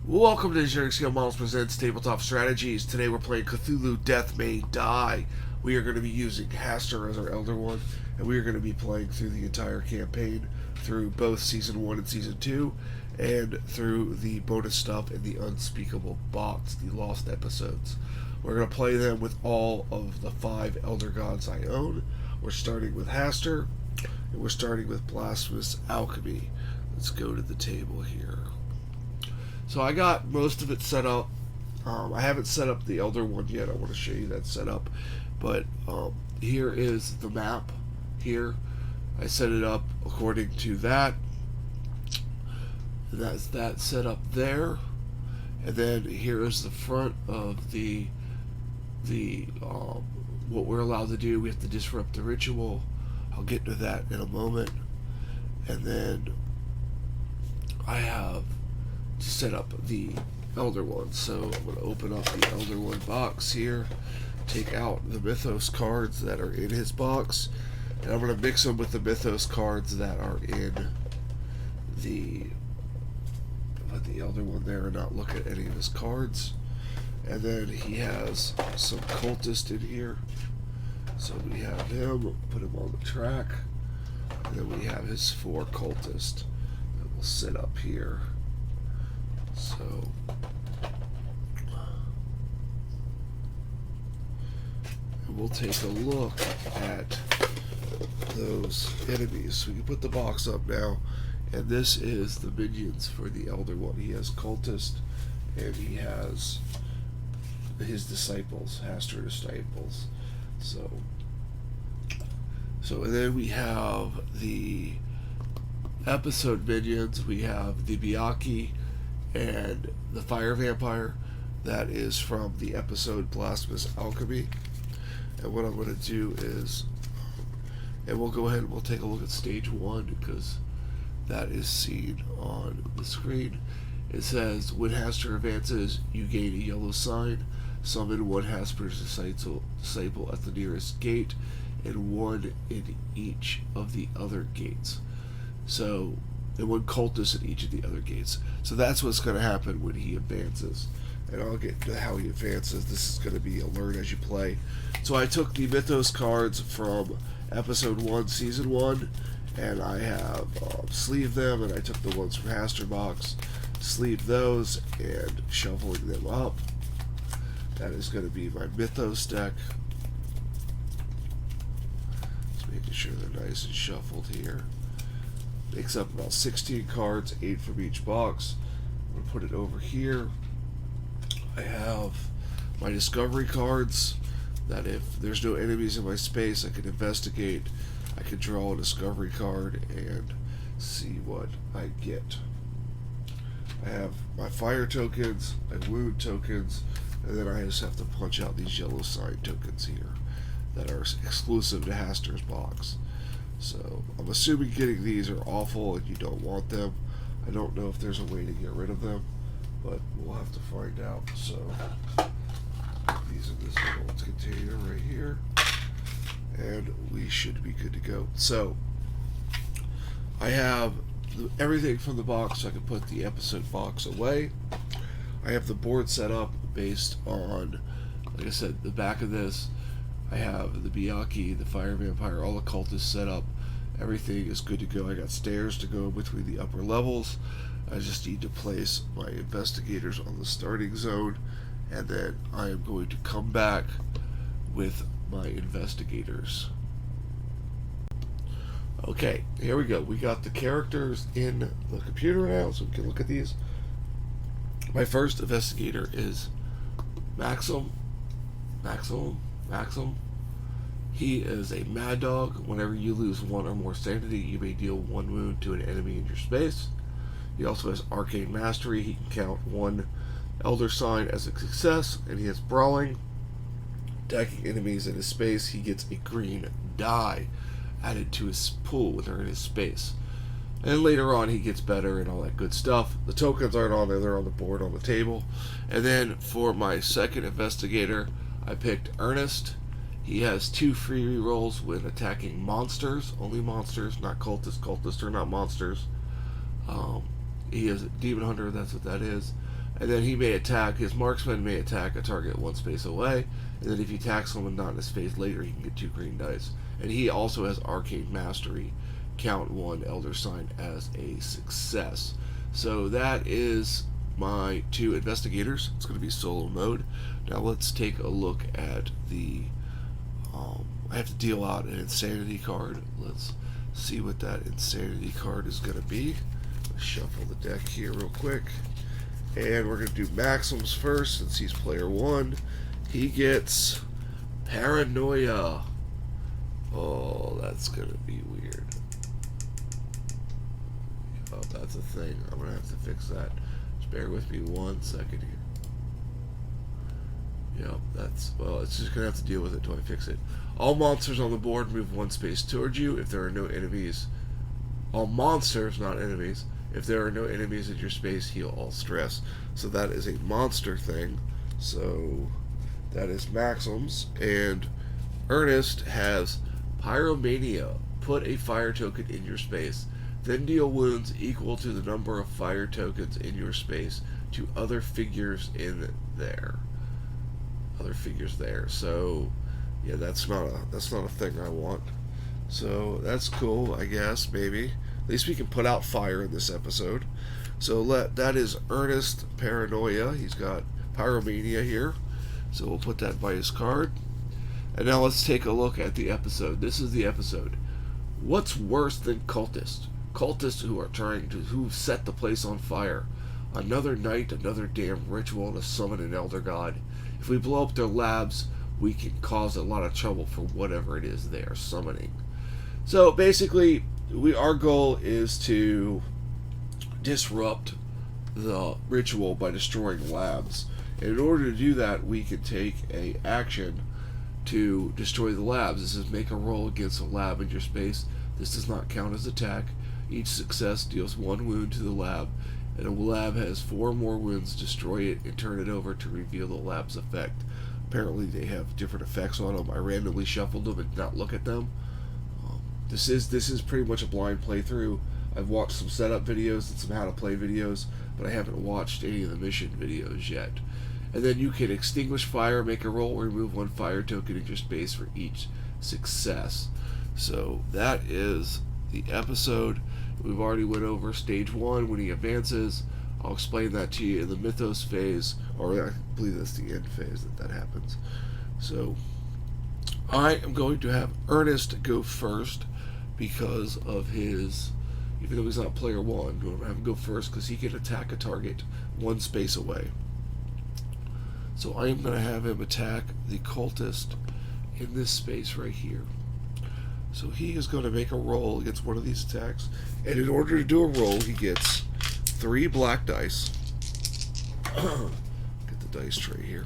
Welcome to Engineering Scale Models Presents Tabletop Strategies. Today we're playing Cthulhu Death May Die. We are going to be using Hastur as our Elder One, and we are going to be playing through the entire campaign, through both Season 1 and Season 2, and through the bonus stuff in the Unspeakable Box, the Lost Episodes. We're going to play them with all of the 5 Elder Gods I own. We're starting with Hastur, and we're starting with Blasphemous Alchemy. Let's go to the table here. So I got most of it set up. I haven't set up the Elder one yet. I want to show you that setup. But here is the map here. I set it up according to that. That's that set up there. And then here is the front of the what we're allowed to do. We have to disrupt the ritual. I'll get to that in a moment. And then I have to set up the Elder one. So I'm going to open up the Elder one box here, take out the Mythos cards that are in his box, and I'm going to mix them with the Mythos cards that are in the Elder one there and not look at any of his cards. And then he has some Cultist in here. So we have him, put him on the track, and then we have his 4 Cultists that will sit up here. So we'll take a look at those enemies. So we can put the box up now, and this is the minions for the Elder one. He has Cultist, and he has his disciples, Hastur Disciples. So and then we have the episode minions. We have the Byakhee and the Fire Vampire. That is from the episode Blasphemous Alchemy. And what I'm going to do is, and we'll go ahead and we'll take a look at stage 1 because that is seen on the screen. It says, when Hastur advances, you gain a yellow sign. Summon 1 Hastur disciple at the nearest gate and 1 in each of the other gates. So, and 1 cultist in each of the other gates. So that's what's going to happen when he advances. And I'll get to how he advances. This is going to be a learn as you play. So I took the Mythos cards from Episode 1, Season 1, and I have sleeved them, and I took the ones from Hastur box, sleeved those, and shuffling them up. That is going to be my Mythos deck. Just making sure they're nice and shuffled here. Makes up about 16 cards, 8 from each box. I'm going to put it over here. I have my discovery cards that if there's no enemies in my space, I can investigate. I can draw a discovery card and see what I get. I have my fire tokens, my wound tokens, and then I just have to punch out these yellow sign tokens here that are exclusive to Hastur's box. So I'm assuming getting these are awful and you don't want them. I don't know if there's a way to get rid of them, but we'll have to find out. So these in this little container right here, and we should be good to go. So I have everything from the box, so I can put the episode box away. I have the board set up based on, like I said, the back of this. I have the Byakhee, the Fire Vampire, all the cultists set up. Everything is good to go. I got stairs to go between the upper levels. I just need to place my investigators on the starting zone, and then I am going to come back with my investigators. Okay, here we go. We got the characters in the computer now, so we can look at these. My first investigator is Maxim. He is a mad dog. Whenever you lose 1 or more sanity, you may deal 1 wound to an enemy in your space. He also has arcane mastery. He can count 1 elder sign as a success, and he has brawling. Attacking enemies in his space, he gets a green die added to his pool when they're in his space. And later on, he gets better and all that good stuff. The tokens aren't on there; they're on the board on the table. And then for my second investigator, I picked Ernest. He has 2 free rerolls when attacking monsters, only monsters, not cultists. Cultists are not monsters. He is a demon hunter, that's what that is. And then he may attack, his marksman may attack a target 1 space away, and then if he attacks someone not in his phase later, he can get 2 green dice. And he also has Arcane Mastery, count 1 Elder Sign as a success. So that is my 2 investigators. It's going to be solo mode. Now let's take a look at the, I have to deal out an insanity card. Let's see what that insanity card is going to be. Let's shuffle the deck here real quick. And we're going to do Maxim's first, since he's player 1. He gets Paranoia. Oh, that's going to be weird. Oh, that's a thing. I'm going to have to fix that. Just bear with me 1 second here. Yep, that's, well, it's just going to have to deal with it until I fix it. All monsters on the board move 1 space towards you if there are no enemies. All monsters, not enemies. If there are no enemies in your space, heal all stress. So that is a monster thing. So that is Maxim's. And Ernest has Pyromania. Put a fire token in your space. Then deal wounds equal to the number of fire tokens in your space to other figures in there. Other figures there. So yeah, that's not a thing I want. So that's cool, I guess, maybe. At least we can put out fire in this episode. So that is Ernest Paranoia. He's got Pyromania here. So we'll put that by his card. And now let's take a look at the episode. This is the episode. What's worse than cultists? Cultists who set the place on fire. Another night, another damn ritual to summon an elder god. If we blow up their labs, we can cause a lot of trouble for whatever it is they are summoning. So basically, our goal is to disrupt the ritual by destroying labs. And in order to do that, we can take a action to destroy the labs. This is make a roll against a lab in your space. This does not count as attack. Each success deals 1 wound to the lab, and a lab has 4 more wounds. Destroy it and turn it over to reveal the lab's effect. Apparently they have different effects on them. I randomly shuffled them and did not look at them. This is pretty much a blind playthrough. I've watched some setup videos and some how to play videos, but I haven't watched any of the mission videos yet. And then you can extinguish fire, make a roll, remove 1 fire token in your space for each success. So that is the episode. We've already went over stage 1 when he advances. I'll explain that to you in the Mythos phase, or I believe that's the end phase that happens. So I am going to have Ernest go first because of his, even though he's not player 1, I'm going to have him go first because he can attack a target 1 space away. So I am going to have him attack the cultist in this space right here. So he is going to make a roll against one of these attacks, and in order to do a roll, he gets 3 black dice. Get the dice tray here.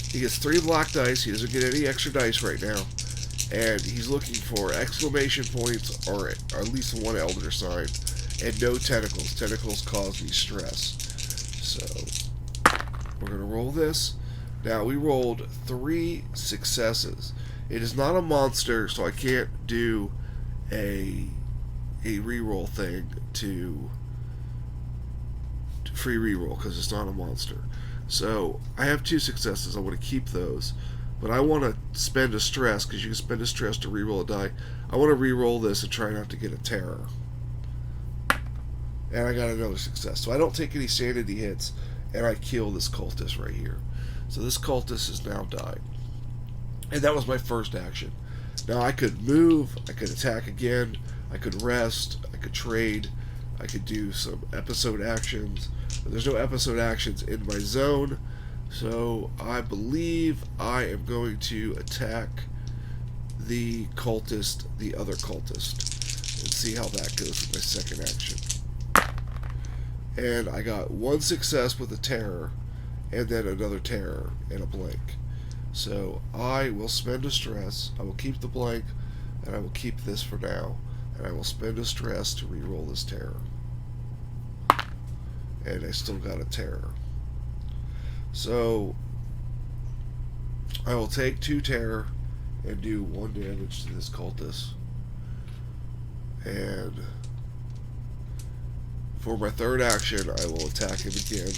He gets 3 black dice. He doesn't get any extra dice right now, and he's looking for exclamation points or at least 1 elder sign, and no tentacles. Tentacles cause me stress. So we're going to roll this. Now we rolled 3 successes. It is not a monster, so I can't do a reroll thing to free reroll because it's not a monster. So I have 2 successes. I want to keep those, but I want to spend a stress because you can spend a stress to reroll a die. I want to reroll this and try not to get a terror. And I got another success. So I don't take any sanity hits, and I kill this cultist right here. So this cultist has now died. And that was my first action. Now I could move, I could attack again, I could rest, I could trade, I could do some episode actions, but there's no episode actions in my zone, so I believe I am going to attack the cultist, the other cultist, and see how that goes with my second action. And I got 1 success with a terror, and then another terror and a blank. So I will spend a stress, I will keep the blank, and I will keep this for now, and I will spend a stress to reroll this terror. And I still got a terror. So I will take 2 terror and do 1 damage to this cultist. And for my third action, I will attack him again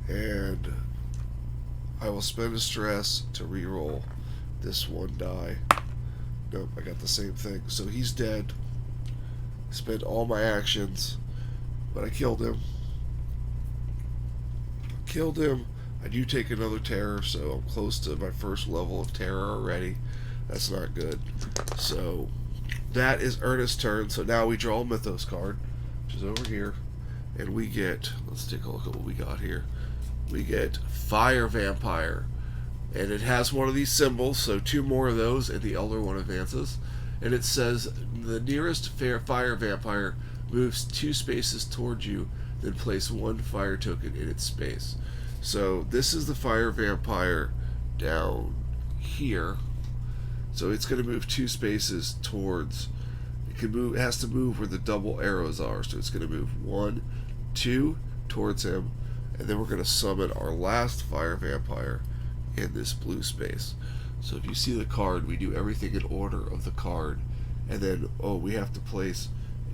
and I will spend a stress to reroll this one die. Nope, I got the same thing. So he's dead. Spent all my actions, but I killed him. I do take another terror, so I'm close to my first level of terror already. That's not good. So that is Ernest's turn. So now we draw a Mythos card, which is over here, and we get, let's take a look at what we got here. We get Fire Vampire, and it has one of these symbols, so 2 more of those, and the Elder one advances. And it says the nearest Fire Vampire moves 2 spaces towards you, then place 1 fire token in its space. So this is the Fire Vampire down here. So it's going to move 2 spaces towards. It has to move where the double arrows are. So it's going to move 1, 2 towards him, and then we're going to summon our last Fire Vampire in this blue space. So if you see the card, we do everything in order of the card, and then we have to place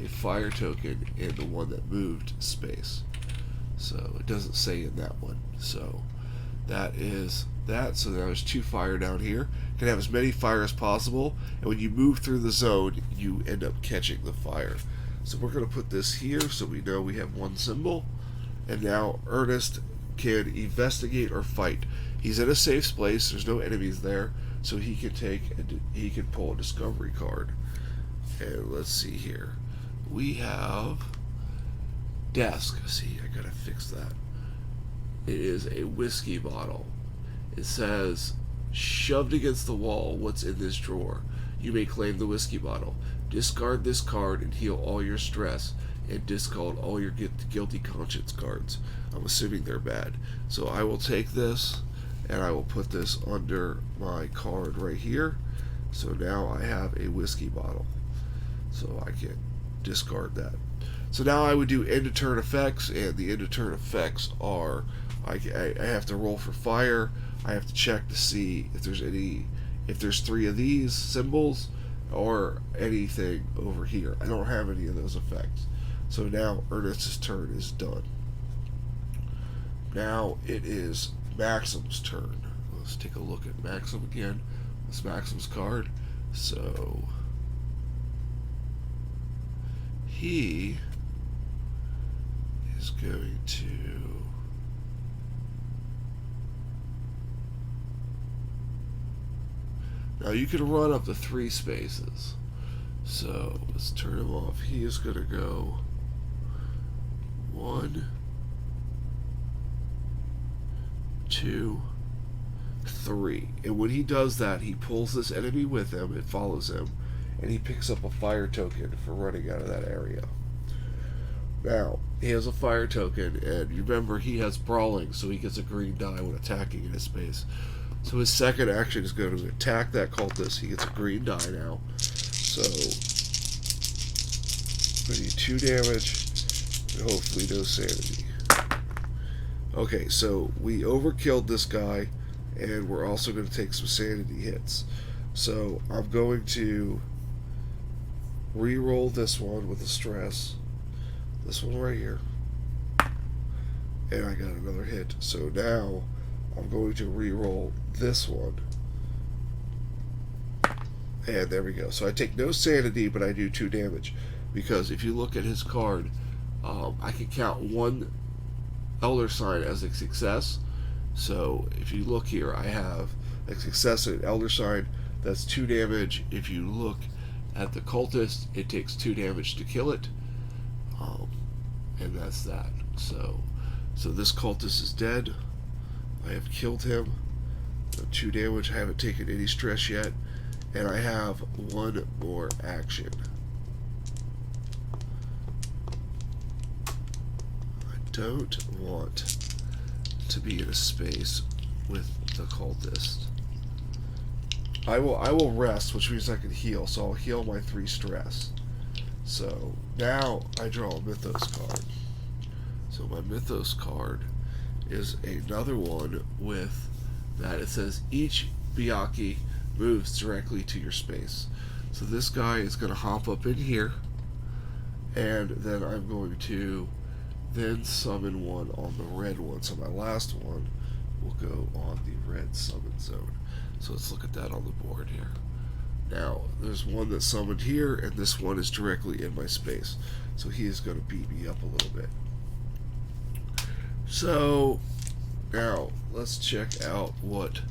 a fire token in the one that moved space. So it doesn't say in that one. So that is that. So now there's 2 fire down here. You can have as many fire as possible, and when you move through the zone, you end up catching the fire. So we're going to put this here so we know we have 1 symbol. And now Ernest can investigate or fight. He's in a safe place. There's no enemies there, so he can pull a discovery card. And let's see here. We have desk. See, I gotta fix that. It is a whiskey bottle. It says, shoved against the wall, what's in this drawer? You may claim the whiskey bottle. Discard this card and heal all your stress, and discard all your guilty conscience cards. I'm assuming they're bad. So I will take this, and I will put this under my card right here. So now I have a whiskey bottle. So I can discard that. So now I would do end of turn effects, and the end of turn effects are I have to roll for fire. I have to check to see if there's 3 of these symbols or anything over here. I don't have any of those effects. So now Ernest's turn is done. Now it is Maxim's turn. Let's take a look at Maxim again. This is Maxim's card. So he is going to now you can run up to 3 spaces. So let's turn him off. He is going to go 1, 2, 3. And when he does that, he pulls this enemy with him, it follows him, and he picks up a fire token for running out of that area. Now, he has a fire token, and remember, he has brawling, so he gets a green die when attacking in his space. So his second action is going to attack that cultist. He gets a green die now. So we need 2 damage, and hopefully no sanity. Okay, so we overkilled this guy, and we're also going to take some sanity hits. So I'm going to re-roll this one with a stress. This one right here. And I got another hit. So now I'm going to re-roll this one. And there we go. So I take no sanity, but I do 2 damage. Because if you look at his card, I can count 1 Elder sign as a success. So if you look here, I have a success and an Elder sign. That's 2 damage. If you look at the cultist, it takes 2 damage to kill it. And that's that. So this cultist is dead. I have killed him. 2 damage. I haven't taken any stress yet. And I have 1 more action. I don't want to be in a space with the cultist. I will rest, which means I can heal, so I'll heal my 3 stress. So now I draw a Mythos card. So my Mythos card is another one with that. It says each Byakhee moves directly to your space. So this guy is going to hop up in here, and then I'm going to then summon one on the red one. So my last one will go on the red summon zone. So let's look at that on the board here. Now, there's one that's summoned here, and this one is directly in my space. So he is going to beat me up a little bit. So, now, let's check out what...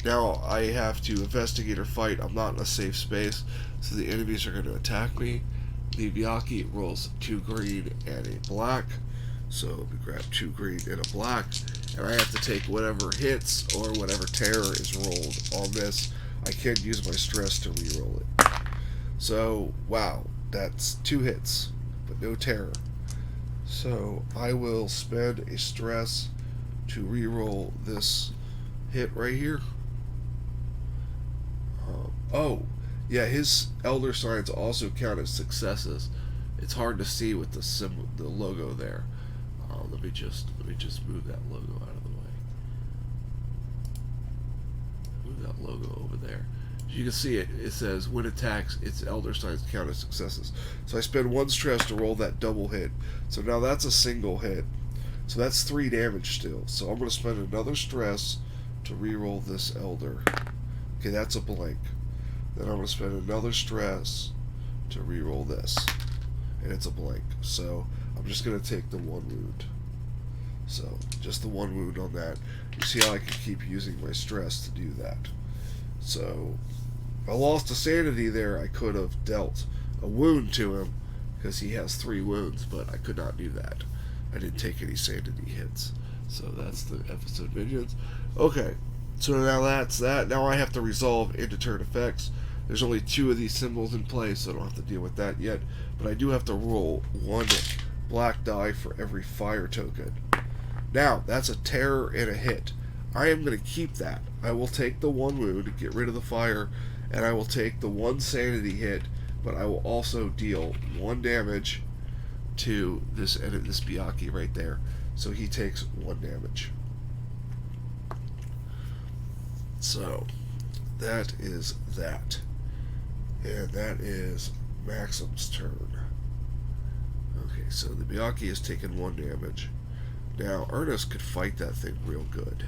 Now, I have to investigate or fight. I'm not in a safe space, so the enemies are going to attack me. The Byakhee rolls 2 green and a black. So, we grab 2 green and a black, and I have to take whatever hits or whatever terror is rolled on this. I can use my stress to reroll it. So, wow, that's 2 hits, but no terror. So, I will spend a stress to reroll this hit right here. Oh, yeah, his elder signs also count as successes. It's hard to see with the symbol, the logo there. Let me just move that logo out of the way. Move that logo over there. As you can see, it says when attacks, its elder signs count as successes. So I spend 1 stress to roll that double hit. So now that's a single hit. So that's 3 damage still. So I'm going to spend another stress to reroll this elder. Okay, that's a blank. Then I'm going to spend another stress to reroll this. And it's a blank. So I'm just going to take the 1 wound. So just the 1 wound on that. You see how I can keep using my stress to do that. So I lost a sanity there. I could have dealt a wound to him because he has 3 wounds, but I could not do that. I didn't take any sanity hits. So that's the episode minions. Okay, so now that's that. Now I have to resolve end of turn effects. There's only 2 of these symbols in place, so I don't have to deal with that yet. But I do have to roll 1 black die for every fire token. Now, that's a terror and a hit. I am going to keep that. I will take the 1 wound to get rid of the fire, and I will take the 1 sanity hit, but I will also deal 1 damage to this Byakhee right there. So he takes 1 damage. So, that is that. And that is Maxim's turn. Okay, so the Byakhee has taken 1 damage. Now, Ernest could fight that thing real good.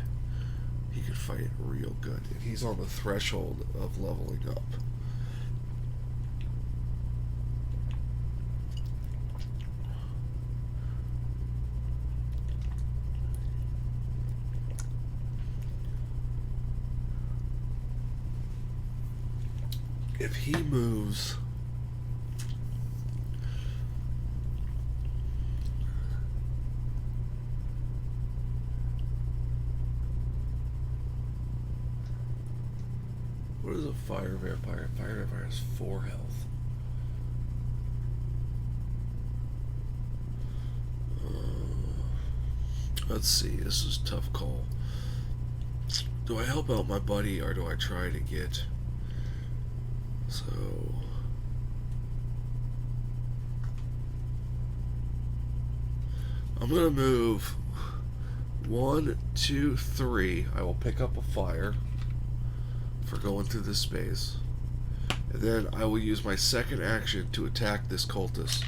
He could fight it real good. And he's on the threshold of leveling up. If he moves... What is a fire vampire? Fire vampire has 4 health. Let's see. This is a tough call. Do I help out my buddy or do I try to get... So... I'm going to move 1, 2, 3. I will pick up a fire for going through this space. And then I will use my second action to attack this cultist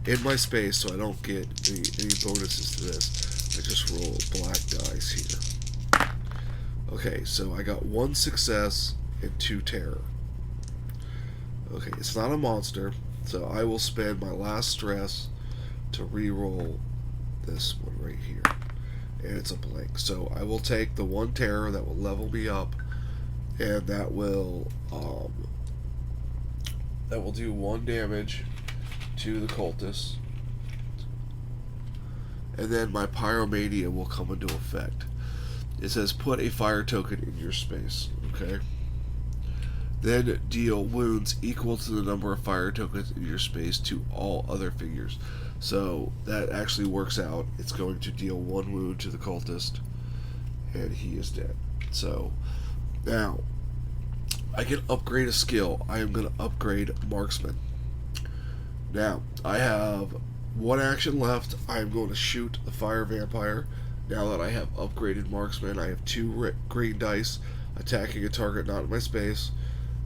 in my space so I don't get any bonuses to this. I just roll black dice here. Okay, so I got 1 success and 2 terror. Okay, it's not a monster, so I will spend my last stress to re-roll this one right here. And it's a blank. So I will take the 1 terror that will level me up, and that will do 1 damage to the cultists. And then my pyromania will come into effect. It says put a fire token in your space. Okay. Then deal wounds equal to the number of fire tokens in your space to all other figures. So that actually works out. It's going to deal 1 wound to the cultist, and he is dead. So now I can upgrade a skill. I am going to upgrade Marksman. Now I have 1 action left. I am going to shoot the fire vampire. Now that I have upgraded Marksman, I have 2 green dice attacking a target not in my space.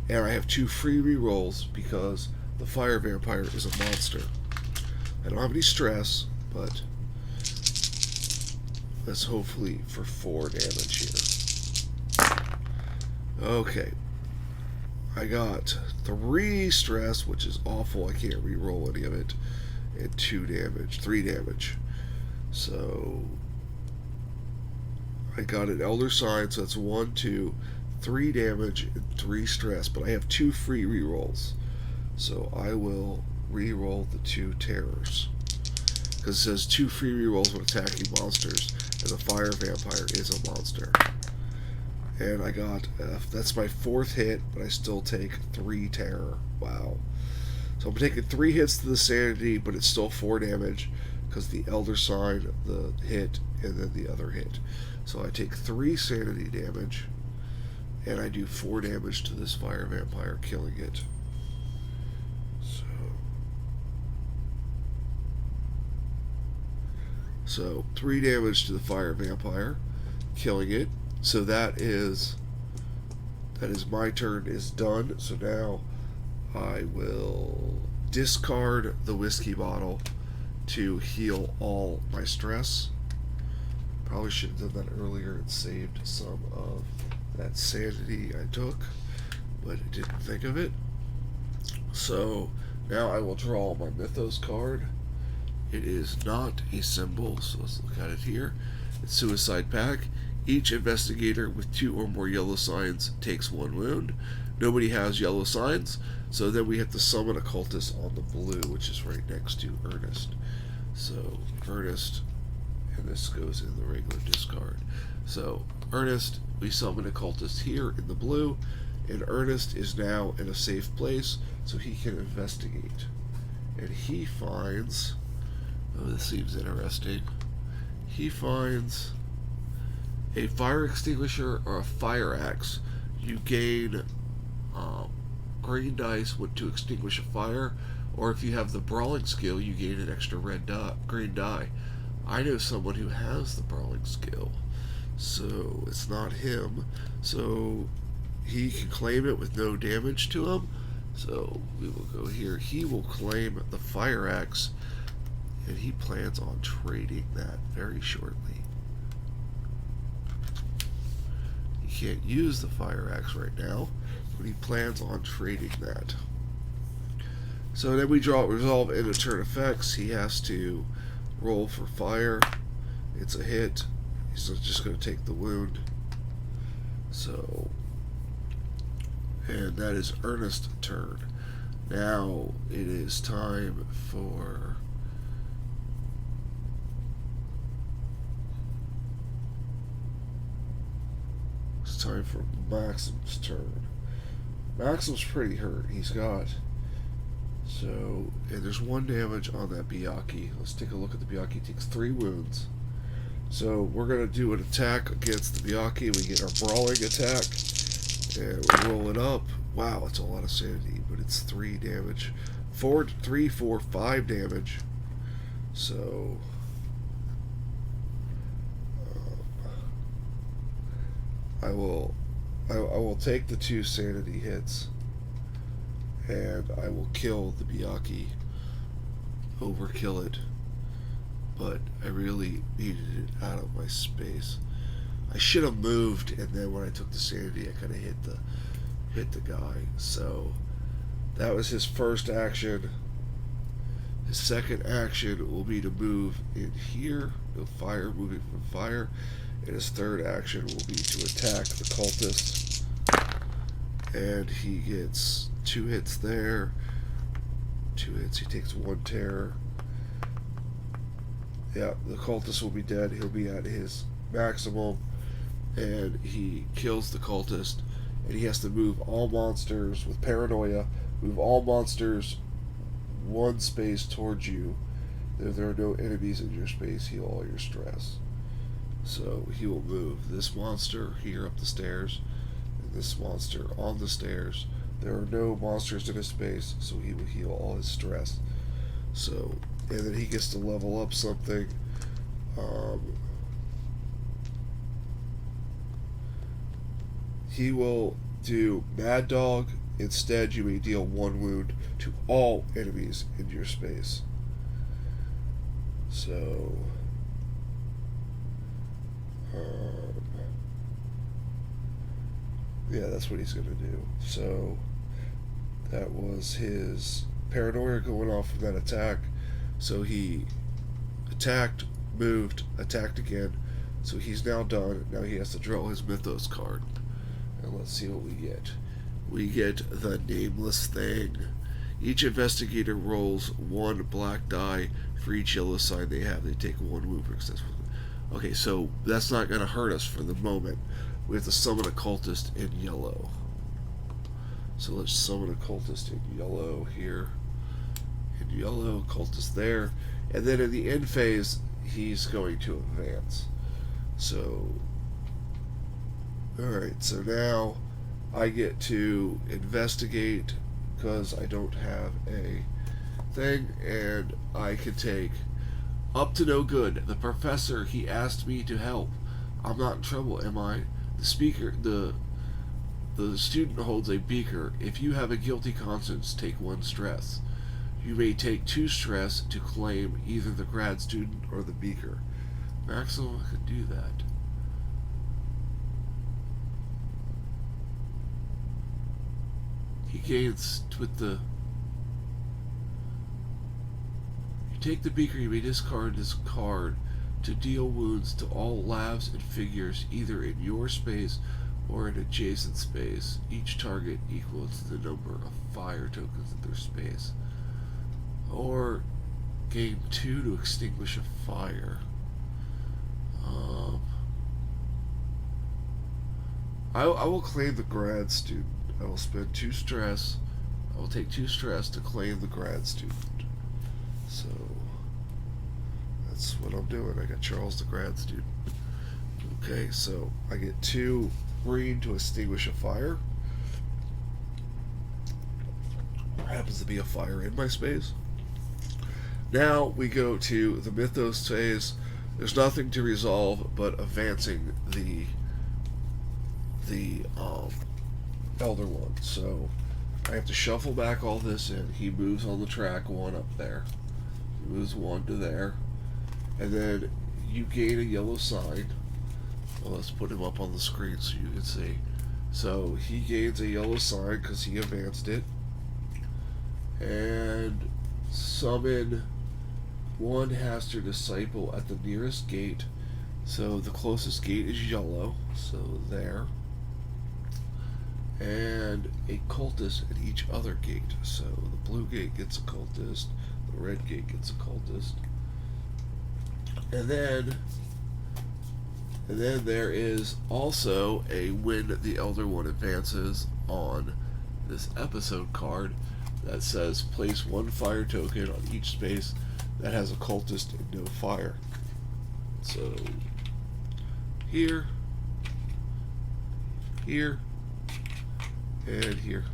And I have 2 free rerolls because the fire vampire is a monster. I don't have any stress, but That's hopefully for 4 damage here. Okay. I got 3 stress, which is awful. I can't re-roll any of it. And 2 damage. 3 damage. So I got an Elder Sign, so that's 1, 2, 3 damage, and 3 stress. But I have 2 free re-rolls. So I will re-roll the 2 terrors. Because it says 2 free re-rolls when attacking monsters, and the fire vampire is a monster. And I got, that's my 4th hit, but I still take 3 terror. Wow. So I'm taking 3 hits to the sanity, but it's still 4 damage, because the Elder Sign, the hit, and then the other hit. So I take 3 sanity damage, and I do 4 damage to this fire vampire, killing it. So 3 damage to the fire vampire, killing it. So that is my turn is done. So now I will discard the whiskey bottle to heal all my stress. Probably should have done that earlier and saved some of that sanity I took, but I didn't think of it. So now I will draw my Mythos card. It is not a symbol, so let's look at it here. It's Suicide Pact. Each investigator with 2 or more yellow signs takes 1 wound. Nobody has yellow signs, so then we have to summon a cultist on the blue, which is right next to Ernest. So Ernest, and this goes in the regular discard. So Ernest, we summon a cultist here in the blue, and Ernest is now in a safe place, so he can investigate. And he finds... Oh, this seems interesting. He finds a fire extinguisher or a fire axe. You gain green dice to extinguish a fire, or if you have the brawling skill, you gain an extra green die. I know someone who has the brawling skill, so it's not him. So he can claim it with no damage to him. So we will go here. He will claim the fire axe, and he plans on trading that very shortly. He can't use the fire axe right now, but he plans on trading that. So then we draw resolve into turn effects. He has to roll for fire. It's a hit. He's just going to take the wound. So, and that is Ernest's turn. Now it is time for... It's time for Maxim's turn. Maxim's pretty hurt. He's got... So, and there's 1 damage on that Byakhee. Let's take a look at the Byakhee. He takes 3 wounds. So we're going to do an attack against the Byakhee. We get our brawling attack, and we roll it up. Wow, that's a lot of sanity, but it's 3 damage. 3, 4, 5 damage. So I will take the 2 sanity hits, and I will kill the Byakhee. Overkill it. But I really needed it out of my space. I should have moved, and then when I took the sanity, I kind of hit the guy. So that was his first action. His second action will be to move in here. He'll fire, moving from fire. And his third action will be to attack the cultist. And he gets 2 hits there. 2 hits. He takes 1 terror. Yeah, the cultist will be dead. He'll be at his maximum. And he kills the cultist. And he has to move all monsters with paranoia. Move all monsters 1 space towards you. If there are no enemies in your space, heal all your stress. So he will move this monster here up the stairs, and this monster on the stairs. There are no monsters in his space, so he will heal all his stress. So, and then he gets to level up something. He will do Mad Dog. Instead, you may deal 1 wound to all enemies in your space. So Yeah, that's what he's going to do. So that was his paranoia going off from that attack. So he attacked, moved, attacked again. So he's now done. Now he has to draw his Mythos card. And let's see what we get. We get the Nameless Thing. Each investigator rolls one black die for each yellow sign they have. They take one move. Okay, so that's not going to hurt us for the moment. We have to summon a cultist in yellow. So let's summon a cultist in yellow here. In yellow, cultist there. And then in the end phase, he's going to advance. So, alright, so now I get to investigate because I don't have a thing, and I can take up to no good. The professor, he asked me to help. I'm not in trouble, am I? The speaker, the student holds a beaker. If you have a guilty conscience, take one stress. You may take 2 stress to claim either the grad student or the beaker. Maximum could do that. He gains with the... You take the beaker, you may discard this card to deal wounds to all labs and figures either in your space or in adjacent space. Each target equal to the number of fire tokens in their space. Or gain 2 to extinguish a fire. I will claim the grad student. I will spend 2 stress. I will take 2 stress to claim the grad student. So that's what I'm doing. I got Charles the grad student. Okay, so I get 2 green to extinguish a fire. There happens to be a fire in my space. Now we go to the Mythos phase. There's nothing to resolve but advancing the Elder One. So I have to shuffle back all this in. He moves on the track 1 up there. He moves 1 to there. And then you gain a yellow sign. Well, let's put him up on the screen so you can see. So he gains a yellow sign because he advanced it. And summon 1 Hastur Disciple at the nearest gate. So the closest gate is yellow. So there. And a cultist at each other gate. So the blue gate gets a cultist. The red gate gets a cultist. And then there is also a when the Elder One advances on this episode card that says place 1 fire token on each space that has a cultist and no fire. So here, here, and here.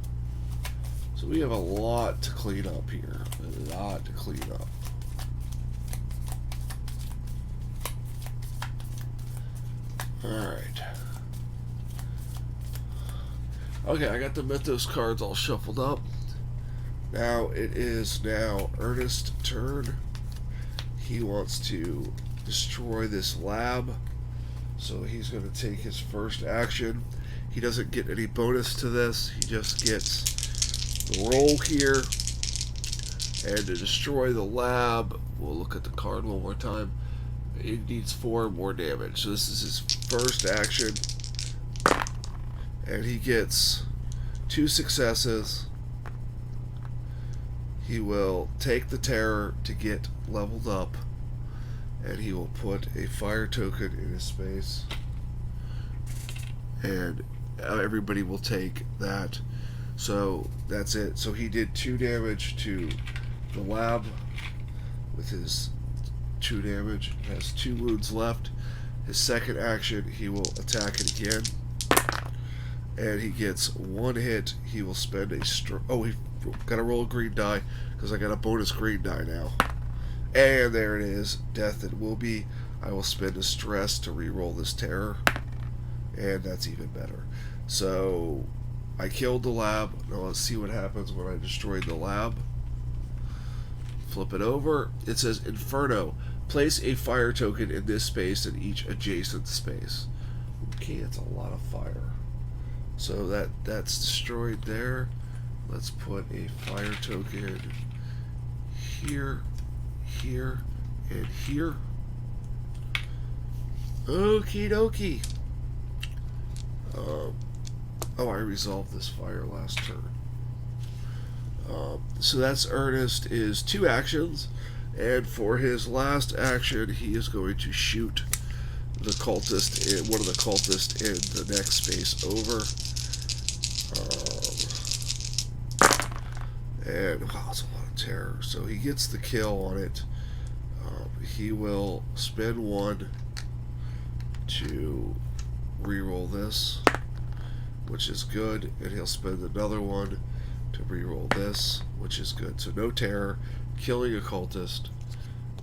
So we have a lot to clean up here. A lot to clean up. Alright. Okay, I got the Mythos cards all shuffled up. Now it is Ernest's turn. He wants to destroy this lab. So he's going to take his first action. He doesn't get any bonus to this. He just gets the roll here. And to destroy the lab, we'll look at the card one more time. It needs 4 more damage. So this is his first action. And he gets 2 successes. He will take the terror to get leveled up. And he will put a fire token in his space. And everybody will take that. So that's it. So he did 2 damage to the lab with his 2 damage. Has 2 wounds left. His second action, he will attack it again. And he gets 1 hit. He will spend a he got to roll a green die because I got a bonus green die now. And there it is. Death it will be. I will spend a stress to re-roll this terror. And that's even better. So I killed the lab. Now let's see what happens when I destroyed the lab. Flip it over. It says Inferno. Place a fire token in this space and each adjacent space. Okay, that's a lot of fire. So that's destroyed there. Let's put a fire token here, here, and here. Okie dokie. Oh, I resolved this fire last turn. So that's Ernest is 2 actions, and for his last action, he is going to shoot the cultist, one of the cultists in the next space over. And wow, that's a lot of terror. So he gets the kill on it. He will spend 1 to reroll this, which is good, and he'll spend another 1 to reroll this, which is good. So no terror, killing a cultist,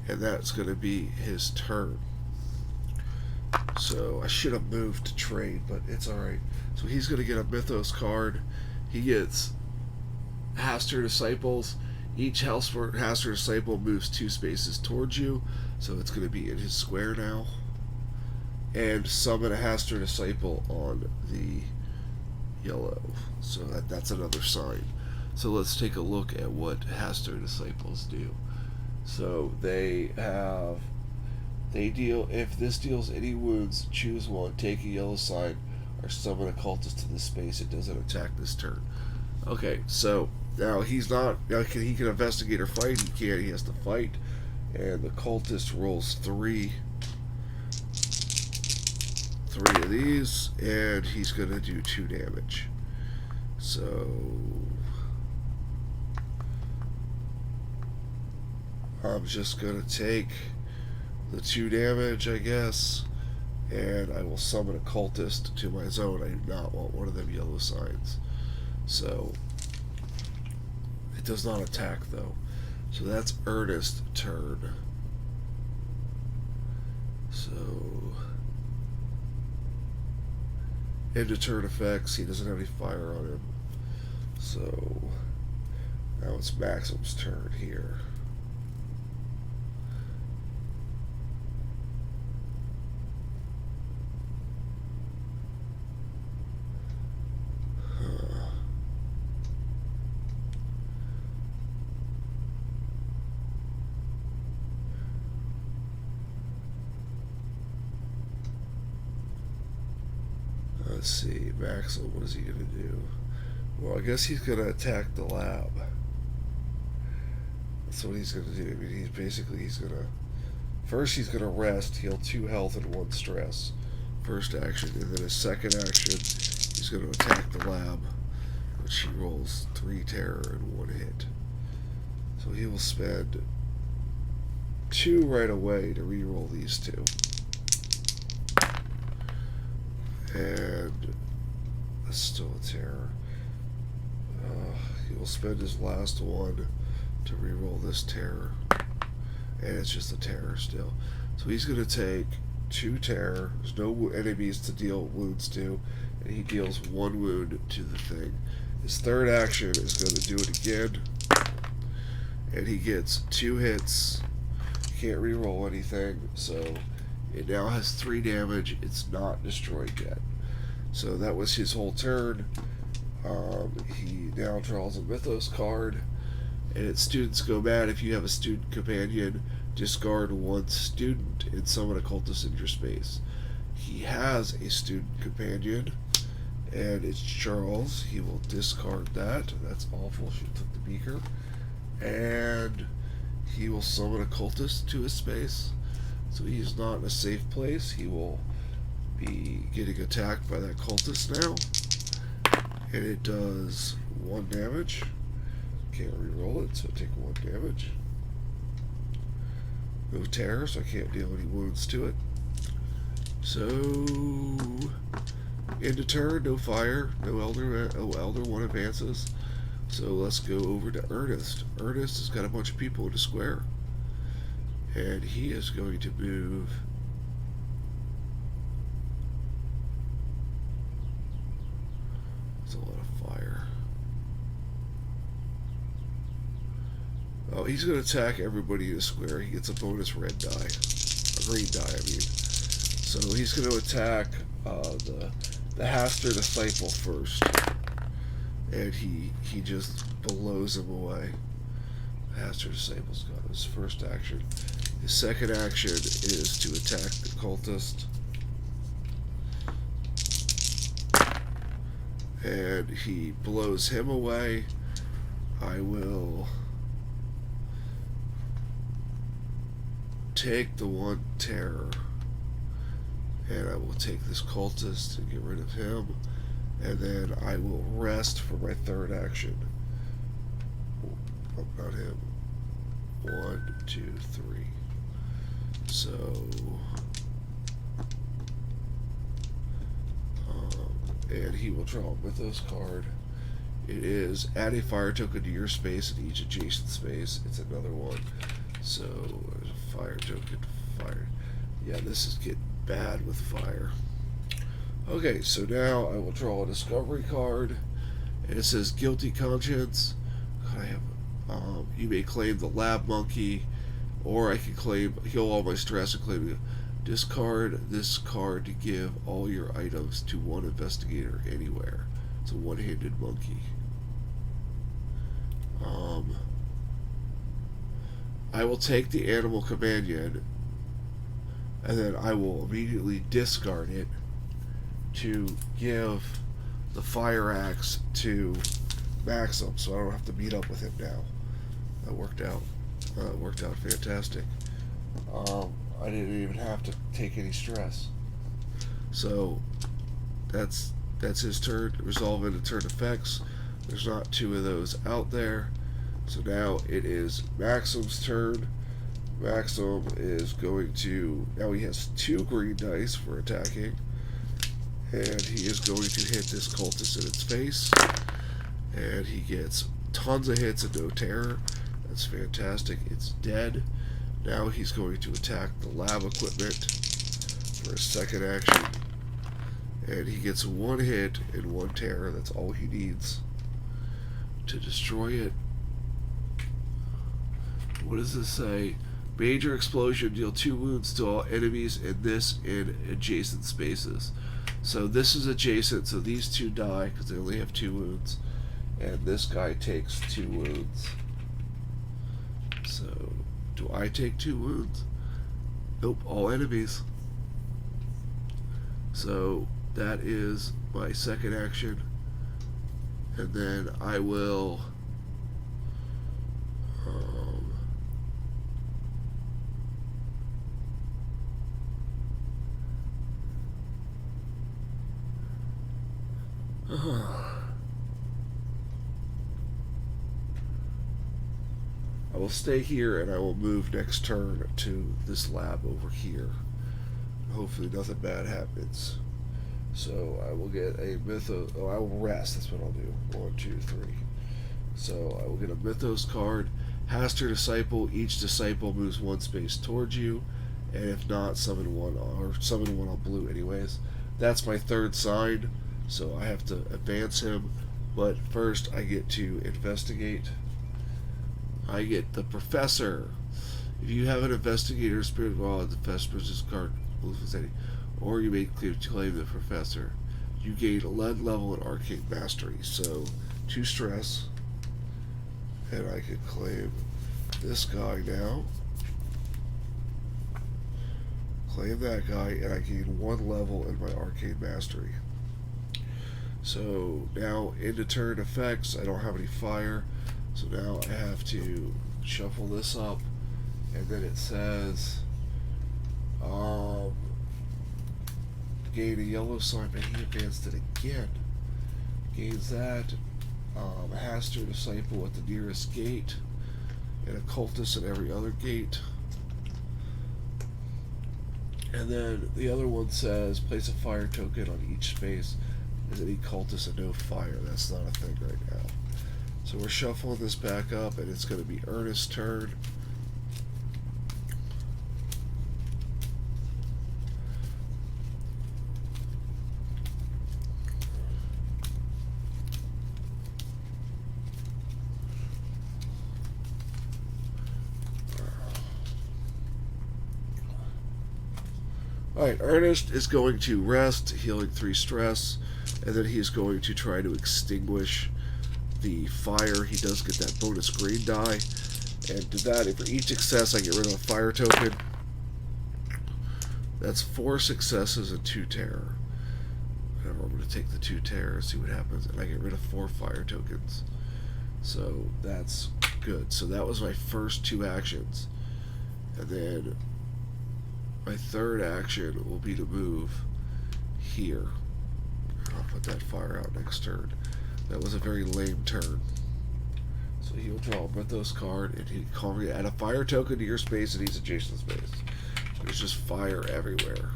and that's going to be his turn. So I should have moved to trade, but it's alright. So he's going to get a Mythos card. He gets Hastur Disciples. Each Hastur Disciple moves 2 spaces towards you, so it's going to be in his square now. And summon a Hastur Disciple on the yellow. So that's another sign. So let's take a look at what Hastur Disciples do. So they deal, if this deals any wounds, choose 1, take a yellow sign, or summon a cultist to this space. It doesn't attack this turn. Okay, so now he's not, he can investigate or fight. He has to fight. And the cultist rolls 3 of these, and he's going to do 2 damage. So I'm just going to take the 2 damage, I guess, and I will summon a cultist to my zone. I do not want one of them yellow signs. So it does not attack, though. So that's Ernest's turn. So into turn effects, he doesn't have any fire on him. So now it's Maxim's turn here. Let's see, Maxim, what is he going to do? Well, I guess he's going to attack the lab. That's what he's going to do. I mean, he's going to... First, he's going to rest, heal 2 health and 1 stress. First action. And then his second action, he's going to attack the lab, which he rolls 3 terror and 1 hit. So he will spend 2 right away to reroll these 2. And that's still a terror. He will spend his last 1 to reroll this terror. And it's just a terror still. So he's going to take 2 terror. There's no enemies to deal wounds to. And he deals 1 wound to the thing. His third action is going to do it again. And he gets 2 hits. Can't reroll anything. So it now has 3 damage. It's not destroyed yet. So that was his whole turn. He now draws a Mythos card. And its students go mad. If you have a student companion, discard 1 student and summon a cultist in your space. He has a student companion, and it's Charles. He will discard that. That's awful. She took the beaker. And he will summon a cultist to his space. So he's not in a safe place. He will be getting attacked by that cultist now. And it does 1 damage. Can't re-roll it, so take 1 damage. No terror, so I can't deal any wounds to it. So end of turn, no fire, no elder. Elder 1 advances. So let's go over to Ernest. Ernest has got a bunch of people in the square, and he is going to move. That's a lot of fire. Oh, he's going to attack everybody in a square. He gets a bonus red die. A green die, I mean. So he's going to attack the Hastur Disciple first. And he just blows him away. The Hastur Disciple's got his first action. His second action is to attack the Cultist. And he blows him away. I will take the one terror, and I will take this Cultist and get rid of him, and then I will rest for my third action. Oh, not him. 1, 2, 3. So and he will draw a Mythos card. It is add a fire token to your space and each adjacent space. It's another one. So there's a fire token. Fire. Yeah, this is getting bad with fire. Okay, so now I will draw a discovery card, and it says guilty conscience. I have you may claim the lab monkey, or I can claim heal all my stress and claim discard this card to give all your items to one investigator anywhere. It's a one-handed monkey. I will take the animal companion, and then I will immediately discard it to give the fire axe to Maxim, so I don't have to meet up with him now. That worked out. Worked out fantastic. I didn't even have to take any stress. So that's his turn. Resolve into turn effects. There's not two of those out there. So now it is Maxim's turn. Maxim is going to, now he has 2 green dice for attacking, and he is going to hit this cultist in its face, and he gets tons of hits and no terror. That's fantastic. It's dead. Now he's going to attack the lab equipment for a second action, and he gets 1 hit and 1 terror. That's all he needs to destroy it. What does this say? Major explosion, deal 2 wounds to all enemies in this and adjacent spaces. So this is adjacent, so these 2 die because they only have 2 wounds, and this guy takes 2 wounds. So do I take 2 wounds? Nope, all enemies. So that is my second action, and then I will I will stay here, and I will move next turn to this lab over here. Hopefully nothing bad happens. So I will get a Mythos. Oh, I will rest. That's what I'll do. 1, 2, 3. So I will get a Mythos card. Hastur Disciple. Each disciple moves 1 space towards you, and if not, summon 1 on blue anyways. That's my third sign, so I have to advance him. But first, I get to investigate. I get the Professor. If you have an investigator spirit while the Professor's card, or you may claim the Professor, you gain a lead level in arcane mastery. So 2 stress, and I can claim this guy now. Claim that guy, and I gain 1 level in my arcane mastery. So now into turn effects, I don't have any fire. So now I have to shuffle this up, and then it says gain a yellow sign, but he advanced it again. Gains that. A Hastur Disciple at the nearest gate, and a Cultist at every other gate. And then the other one says place a fire token on each space. Is any Cultist and no fire? That's not a thing right now. So we're shuffling this back up, and it's going to be Ernest's turn. Alright, Ernest is going to rest, healing 3 stress, and then he's going to try to extinguish the fire. He does get that bonus green die, and to that, for each success I get rid of a fire token. That's 4 successes and 2 terror. I'm going to take the 2 terror and see what happens, and I get rid of 4 fire tokens. So that's good. So that was my first 2 actions. And then my third action will be to move here. I'll put that fire out next turn. That was a very lame turn. So he'll draw a Mythos card, and he can add a fire token to your space and he's adjacent space. There's just fire everywhere.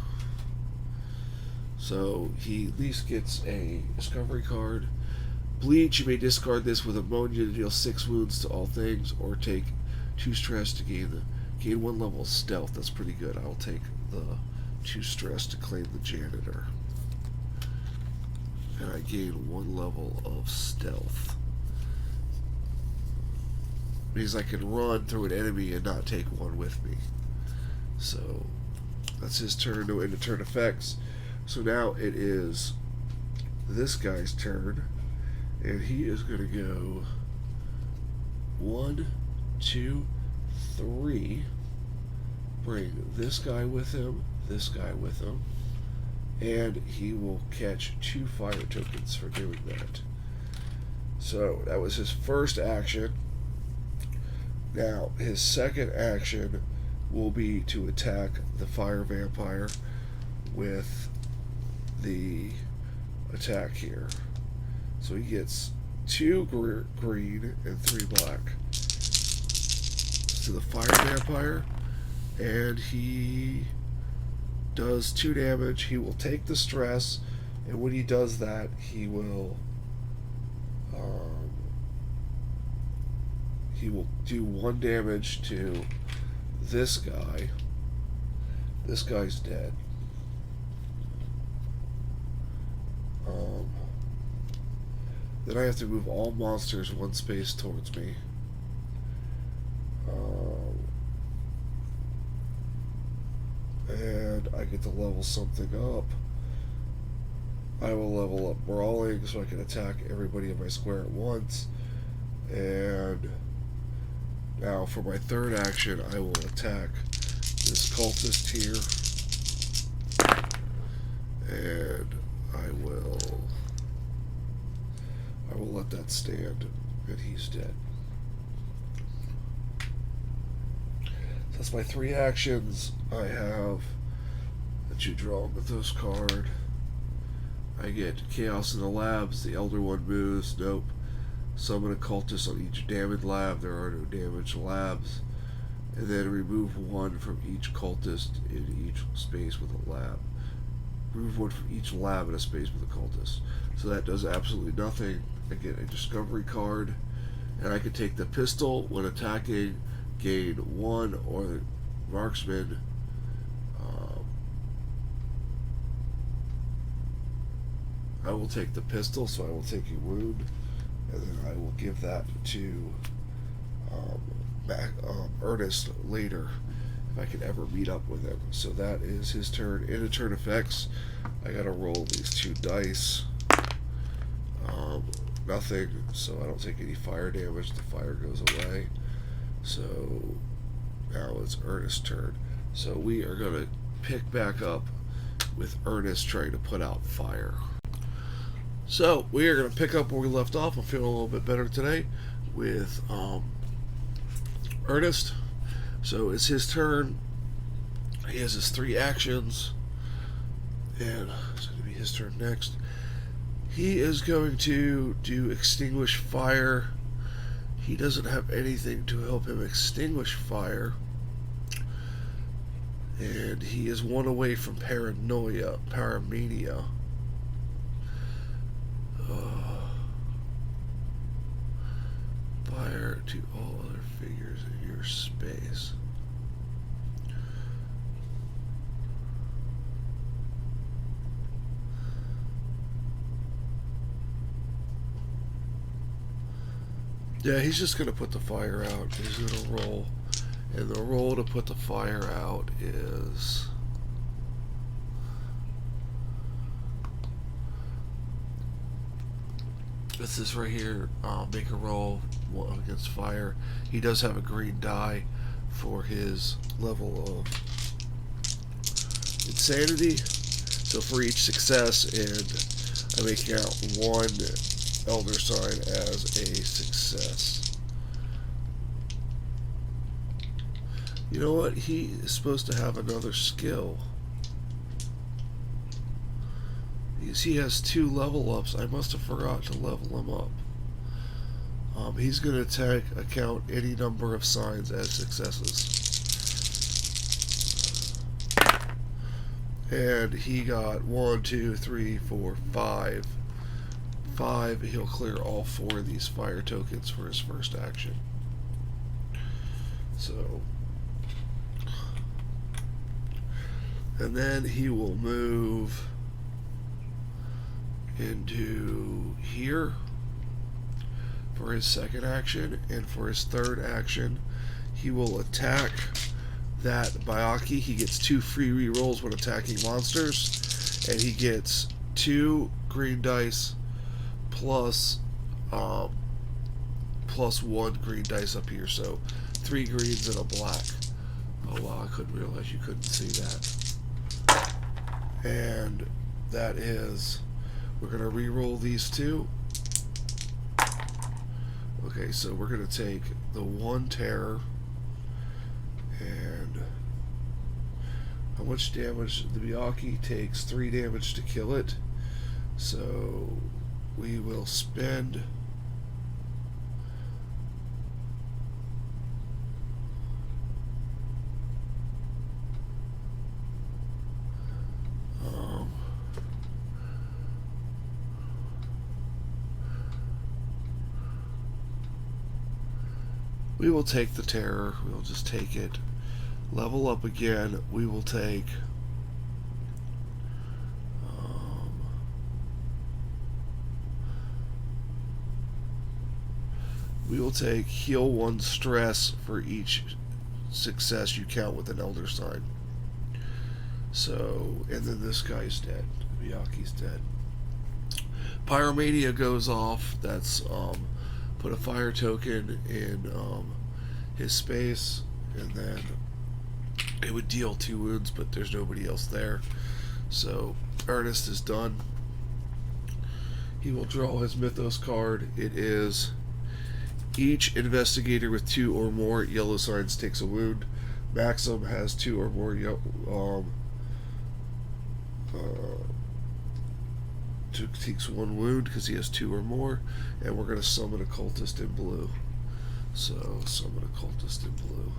So he at least gets a discovery card. Bleach, you may discard this with ammonia to deal 6 wounds to all things, or take 2 stress to gain 1 level of stealth. That's pretty good. I'll take the 2 stress to claim the janitor. And I gain 1 level of stealth. Means I can run through an enemy and not take 1 with me. So that's his turn. No end of turn effects. So now it is this guy's turn, and he is going to go 1, 2, 3. Bring this guy with him, and he will catch 2 fire tokens for doing that. So that was his first action. Now his second action will be to attack the fire vampire with the attack here. So he gets 2 green and 3 black to the fire vampire, and he does 2 damage. He will take the stress, and when he does that, he will do 1 damage to this guy. This guy's dead. Then I have to move all monsters 1 space towards me. And I get to level something up. I will level up Brawling so I can attack everybody in my square at once. And now for my third action, I will attack this cultist here. And I will let that stand, and he's dead. So that's my 3 actions. I have that you draw a Mythos card. I get Chaos in the Labs. The Elder One moves. Nope. Summon a cultist on each damaged lab. There are no damaged labs. And then remove 1 from each cultist in each space with a lab. Remove 1 from each lab in a space with a cultist. So that does absolutely nothing. I get a discovery card, and I can take the pistol when attacking, gain 1, or the marksman. I will take the pistol, so I will take a wound, and then I will give that to Ernest later, if I can ever meet up with him. So that is his turn. In a turn effects, I gotta roll these 2 dice. Nothing, so I don't take any fire damage. The fire goes away. So now it's Ernest's turn. So we are going to pick back up with Ernest trying to put out fire. So we are going to pick up where we left off. I'm feeling a little bit better today with Ernest. So it's his turn. He has his 3 actions, and it's going to be his turn next. He is going to do Extinguish Fire. He doesn't have anything to help him extinguish fire. And he is 1 away from Paramania. Fire to all other figures in your space. Yeah, he's just going to put the fire out. He's going to roll. And the roll to put the fire out is This is right here, make a roll against fire. He does have a green die for his level of insanity. So for each success, and I'm making out one elder sign as a success. You know what? He is supposed to have another skill. He has 2 level ups. I must have forgot to level him up. He's going to account any number of signs as successes. And he got 1, 2, 3, 4, 5. 5. He'll clear all 4 of these fire tokens for his first action. So, and then he will move into here for his second action, and for his third action he will attack that Byakhee. He gets 2 free rerolls when attacking monsters, and he gets 2 green dice plus 1 green dice up here, so 3 greens and a black. Oh wow, I couldn't realize you couldn't see that. And that is, we're going to re-roll these 2. Okay, so we're going to take the 1 terror, and how much damage? The Byakhee takes 3 damage to kill it, so we will spend we will take the terror. We'll just take it. Level up again. We will take heal 1 stress for each success you count with an elder sign. So, and then this guy's dead. Byakhee's dead. Pyromania goes off. That's put a fire token in his space, and then it would deal 2 wounds, but there's nobody else there. So Ernest is done. He will draw his Mythos card. It is each investigator with 2 or more yellow signs takes a wound. Maxim has 2 or more takes 1 wound because he has 2 or more, and we're going to summon a cultist in blue. So summon a cultist in blue.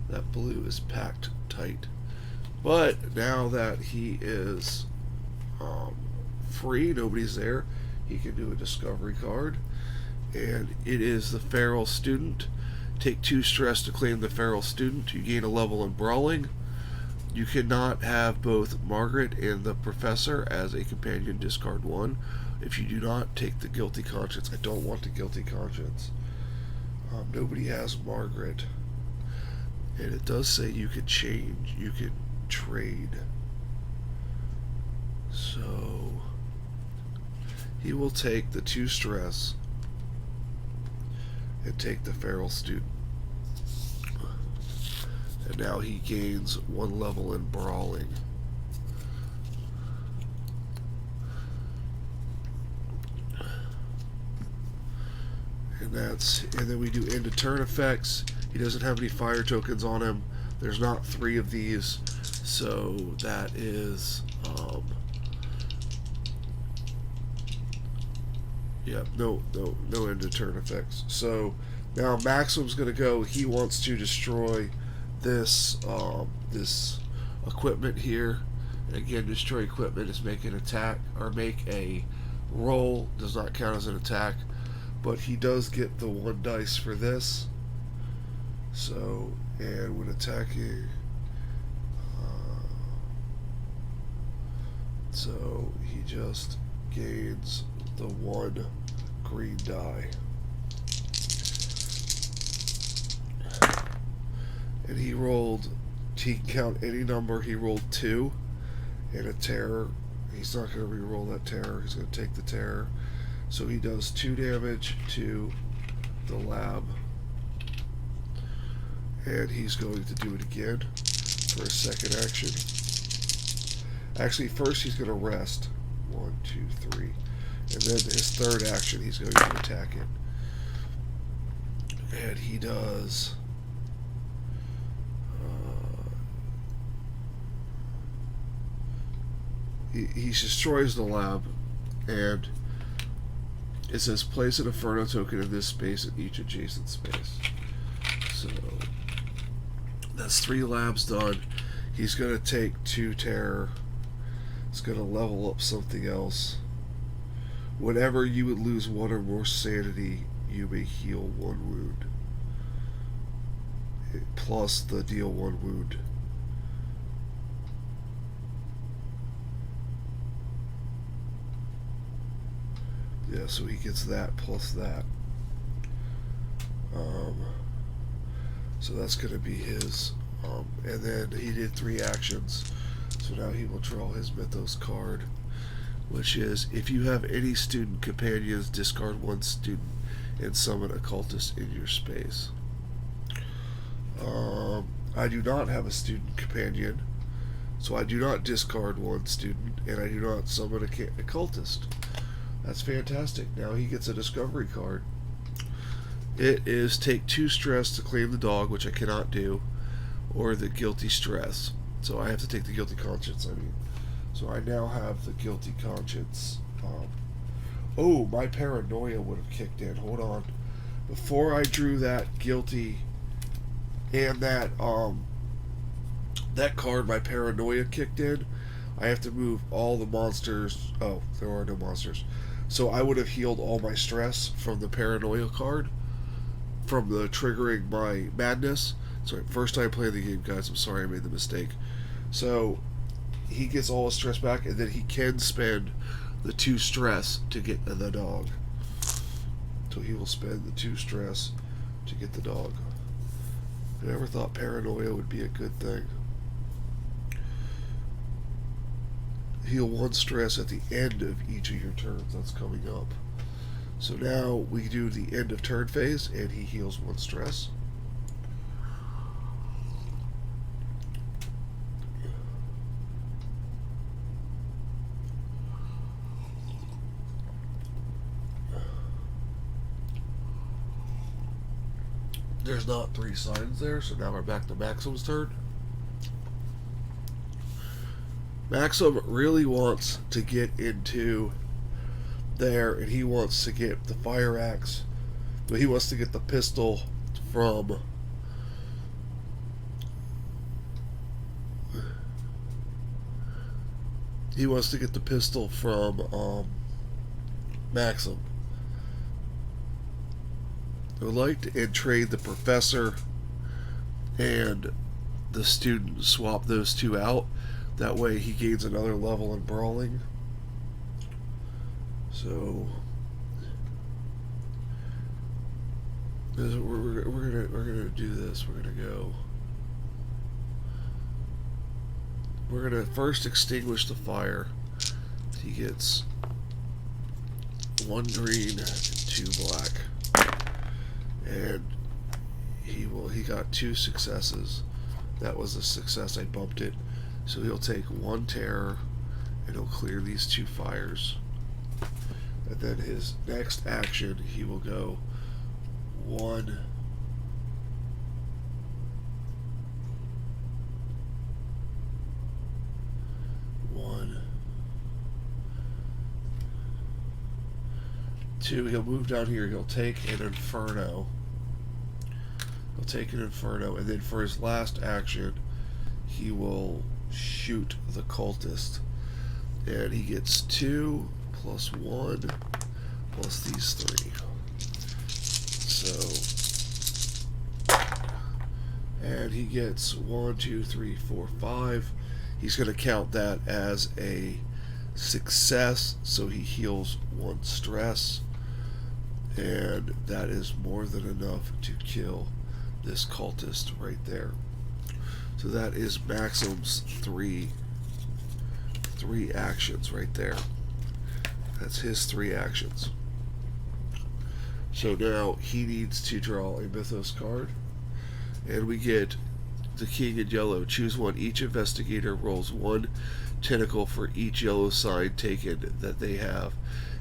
That blue is packed tight. But now that he is free, nobody's there, he can do a discovery card, and it is the feral student. Take 2 stress to claim the feral student. You gain a level in brawling. You cannot have both Margaret and the professor as a companion. Discard 1. If you do not, take the guilty conscience. I don't want the guilty conscience. Nobody has Margaret. And it does say you could change. You could trade. So he will take the 2 stress and take the feral student. And now he gains 1 level in brawling. And then we do end of turn effects. He doesn't have any fire tokens on him. There's not 3 of these, so that is no end of turn effects. So now Maxim's gonna go. He wants to destroy this this equipment here, and again, destroy equipment is make an attack or make a roll. Does not count as an attack, but he does get the 1 dice for this. So, and when attacking, so he just gains the 1 green die. And he can count any number. He rolled 2 and a terror. He's not going to re-roll that terror. He's going to take the terror. So he does 2 damage to the lab. And he's going to do it again for a second action. Actually, first he's going to rest. 1, 2, 3. And then his third action, he's going to attack it. And he does... he destroys the lab, and it says place an Inferno token in this space in each adjacent space. So that's 3 labs done. He's going to take 2 terror. It's going to level up something else. Whenever you would lose 1 or more sanity, you may heal 1 wound. Plus the deal 1 wound. Yeah, so he gets that plus that. So that's going to be his. And then he did 3 actions. So now he will draw his Mythos card, which is, if you have any student companions, discard 1 student and summon a cultist in your space. I do not have a student companion, so I do not discard 1 student, and I do not summon a cultist. That's fantastic. Now he gets a discovery card. It is take 2 stress to claim the dog, which I cannot do, or the guilty stress. So I have to take the guilty conscience, So I now have the guilty conscience. Oh, my paranoia would have kicked in. Hold on. Before I drew that guilty and that card, my paranoia kicked in, I have to move all the monsters. Oh, there are no monsters. So I would have healed all my stress from the paranoia card, from the triggering my madness. Sorry, first time playing the game, guys. I'm sorry I made the mistake. So he gets all his stress back, and then he can spend the 2 stress to get the dog. So he will spend the 2 stress to get the dog. I never thought paranoia would be a good thing. Heal 1 stress at the end of each of your turns. That's coming up. So now we do the end of turn phase, and he heals 1 stress. There's not 3 signs there, so now we're back to Maxim's turn. Maxim really wants to get into there, and he wants to get the fire axe, but he wants to get the pistol from Maxim. I would like to trade the professor and the student, swap those 2 out. That way he gains another level in brawling. So we're gonna do this. We're gonna first extinguish the fire. He gets 1 green and 2 black, and he got 2 successes. That was a success. I bumped it. So he'll take 1 terror, and he'll clear these 2 fires. And then his next action, he will go 1, 1, 2. He'll move down here. He'll take an Inferno. And then for his last action, he will shoot the cultist, and he gets 2 plus 1 plus these 3. So, and he gets 1, 2, 3, 4, 5. He's going to count that as a success, so he heals 1 stress, and that is more than enough to kill this cultist right there. So that is Maxim's 3 actions right there. That's his 3 actions. So now he needs to draw a Mythos card. And we get the king in yellow. Choose one. Each investigator rolls one tentacle for each yellow sign taken that they have.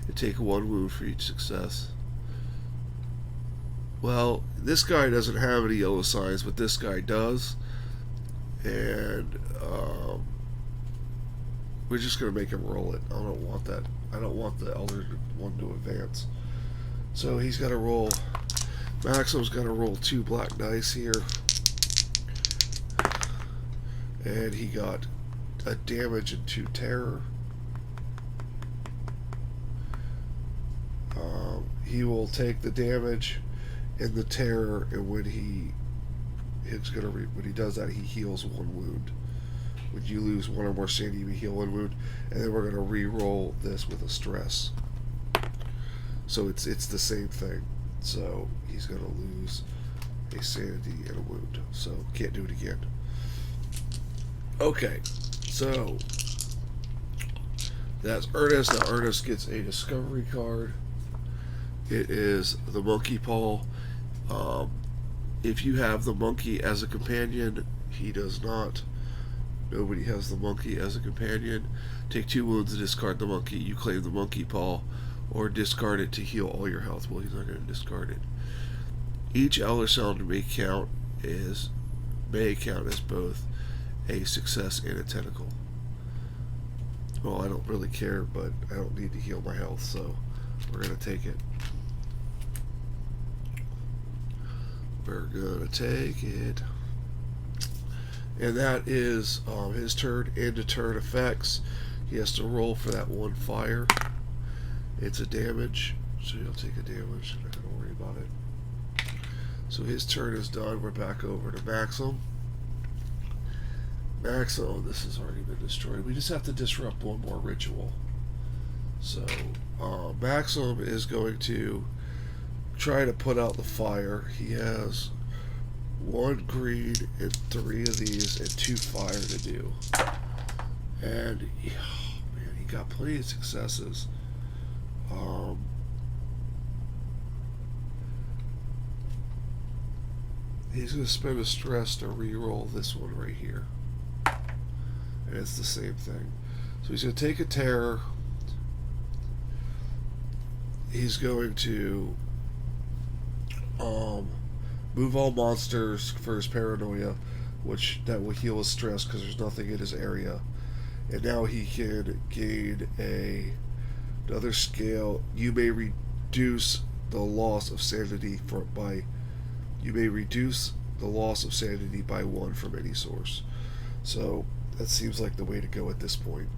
And take one wound for each success. Well, this guy doesn't have any yellow signs, but this guy does. And we're just going to make him roll it. I don't want that. I don't want the elder one to advance. So he's got to roll. Maxim's got to roll 2 black dice here. And he got a damage and 2 terror. He will take the damage and the terror, and when he does that, he heals 1 wound. When you lose 1 or more sanity, you heal 1 wound, and then we're going to re-roll this with a stress. So it's the same thing. So he's going to lose a sanity and a wound. So can't do it again. Okay, so that's Ernest. Now Ernest gets a discovery card. It is the monkey paw. If you have the monkey as a companion, he does not. Nobody has the monkey as a companion. Take 2 wounds and discard the monkey. You claim the monkey paw, or discard it to heal all your health. Well, he's not going to discard it. Each elder sound may count as both a success and a tentacle. Well, I don't really care, but I don't need to heal my health, so we're going to take it. We're going to take it. And that is his turn. End of turn effects. He has to roll for that 1 fire. It's a damage, so he'll take a damage. I'm not going to worry about it. So his turn is done. We're back over to Maxim. Maxim, this has already been destroyed. We just have to disrupt 1 more ritual. So Maxim is going to try to put out the fire. He has 1 green and 3 of these and 2 fire to do. And man, he got plenty of successes. He's going to spend a stress to re-roll this one right here. And it's the same thing. So he's going to take a terror. He's going to move all monsters for his paranoia, which that will heal his stress because there's nothing in his area. And now he can gain another scale. You may reduce the loss of sanity by 1 from any source. So that seems like the way to go at this point.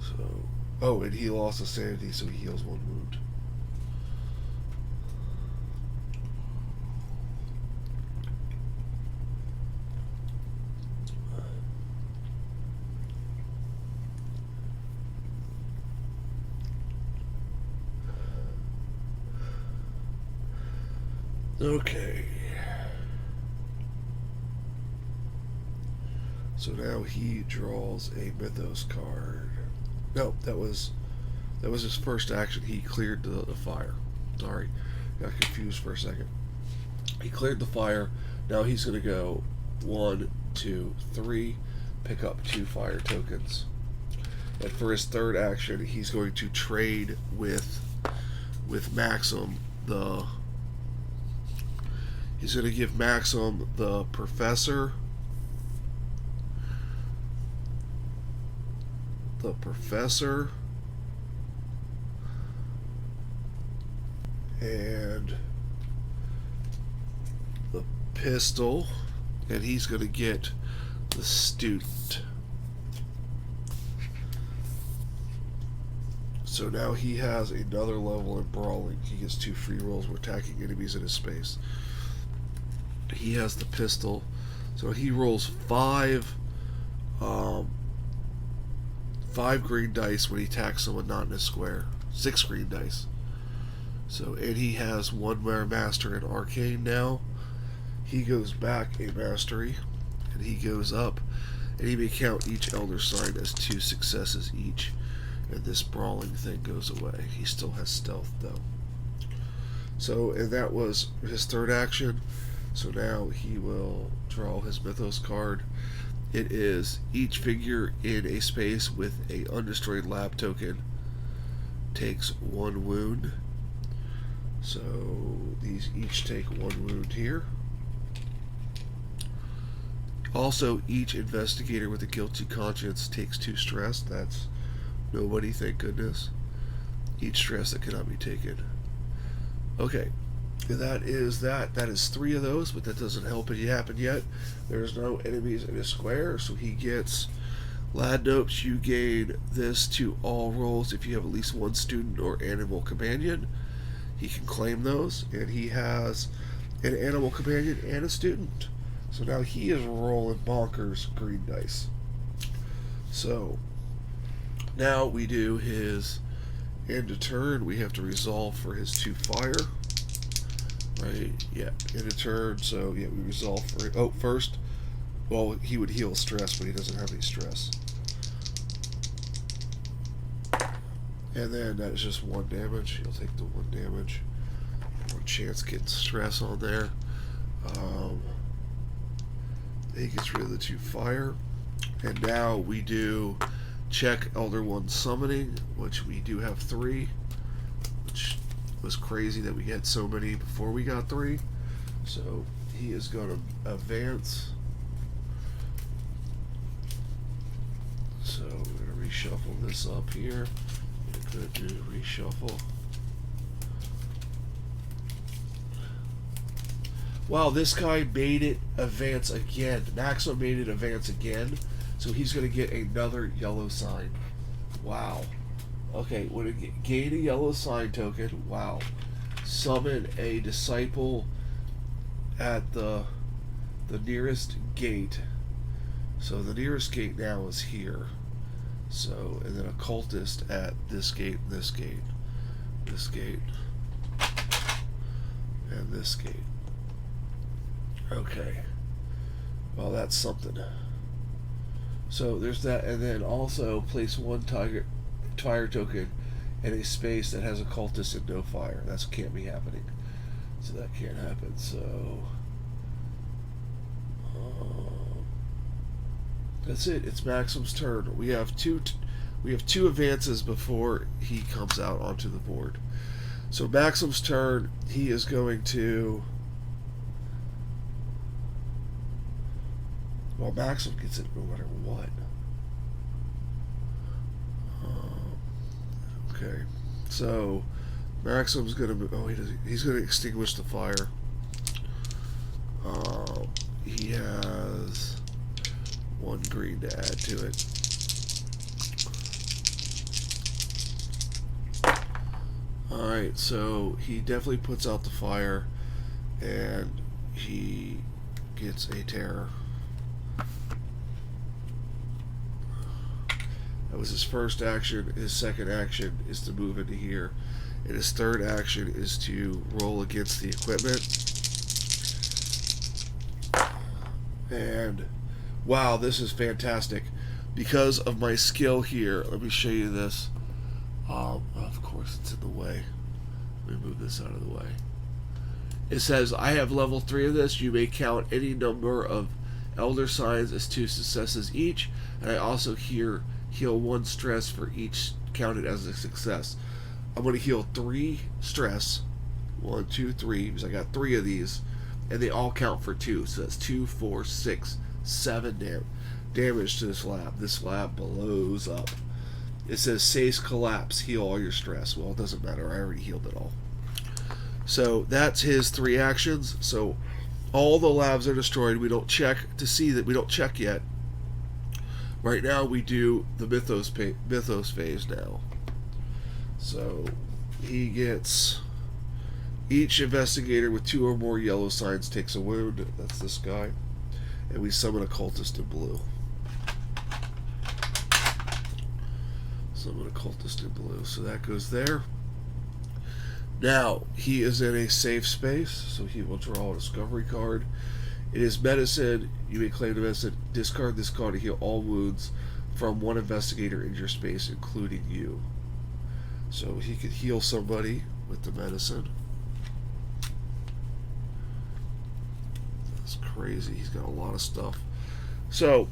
So, and he lost a sanity, so he heals 1 wound. Okay. So now he draws a Mythos card. No, that was his first action. He cleared the fire. Sorry, got confused for a second. He cleared the fire. Now he's going to go 1, 2, 3, pick up 2 fire tokens. And for his third action, he's going to trade with Maxim He's going to give Maxim the Professor. And the pistol. And he's going to get the student. So now he has another level in brawling. He gets 2 free rolls for attacking enemies in his space. He has the pistol, so he rolls 5 green dice when he attacks someone not in a square. 6 green dice. So, and he has 1 more master in arcane now. He goes back a mastery, and he goes up, and he may count each elder sign as 2 successes each. And this brawling thing goes away. He still has stealth though. So, and that was his third action. So now he will draw his Mythos card. It is each figure in a space with a undestroyed lab token takes 1 wound. So these each take 1 wound here. Also, each investigator with a guilty conscience takes 2 stress. That's nobody, thank goodness. Each stress that cannot be taken. Okay, that is that. That is 3 of those, but that doesn't help it happen yet. There's no enemies in his square, so he gets Lad Nopes. You gain this to all rolls if you have at least 1 student or animal companion. He can claim those, and he has an animal companion and a student. So now he is rolling bonkers green dice. So now we do his end of turn. We have to resolve for his 2 fire. Right, yeah, end of turn. So yeah, we resolve for, oh, first, well, he would heal stress, but he doesn't have any stress. And then that is just 1 damage. He'll take the 1 damage. 1 chance getting stress on there. He gets rid of the 2 fire. And now we do check Elder One summoning, which we do have 3. Which was crazy that we had so many before we got 3. So he is going to advance. So we're going to reshuffle this up here. We're going to do reshuffle. Wow, this guy made it advance again. Maximum made it advance again. So he's going to get another yellow sign. Wow. Okay, when it gain a yellow sign token, wow. Summon a disciple at the nearest gate. So the nearest gate now is here. So, and then a cultist at this gate, this gate, this gate, and this gate. Okay. Well, that's something. So there's that, and then also place 1 fire token in a space that has a cultist and no fire. That can't be happening. So that can't happen. So that's it. It's Maxim's turn. We have two advances before he comes out onto the board. So Maxim's turn. He is going to. Well, Maxim gets it no matter what. Okay, so Maxim's gonna. Oh, he's gonna extinguish the fire. He has 1 green to add to it. All right, so he definitely puts out the fire, and he gets a terror. That was his first action. His second action is to move into here. And his third action is to roll against the equipment. And wow, this is fantastic. Because of my skill here, let me show you this. Of course, it's in the way. Let me move this out of the way. It says, I have level 3 of this. You may count any number of elder signs as 2 successes each. And I also heal 1 stress for each counted as a success. I'm going to heal 3 stress. 1, 2, 3, because I got 3 of these. And they all count for 2. So that's 2, 4, 6, 7 damage to this lab. This lab blows up. It says Sace collapse, heal all your stress. Well, it doesn't matter. I already healed it all. So that's his 3 actions. So all the labs are destroyed. We don't check to see that we don't check yet. Right now we do the Mythos phase now. So he gets each investigator with 2 or more yellow signs takes a wound. That's this guy. And we summon a cultist in blue. Summon a cultist in blue. So that goes there. Now he is in a safe space, so he will draw a discovery card. It is medicine. You may claim the medicine. Discard this card to heal all wounds from one investigator in your space, including you. So he could heal somebody with the medicine. That's crazy. He's got a lot of stuff. So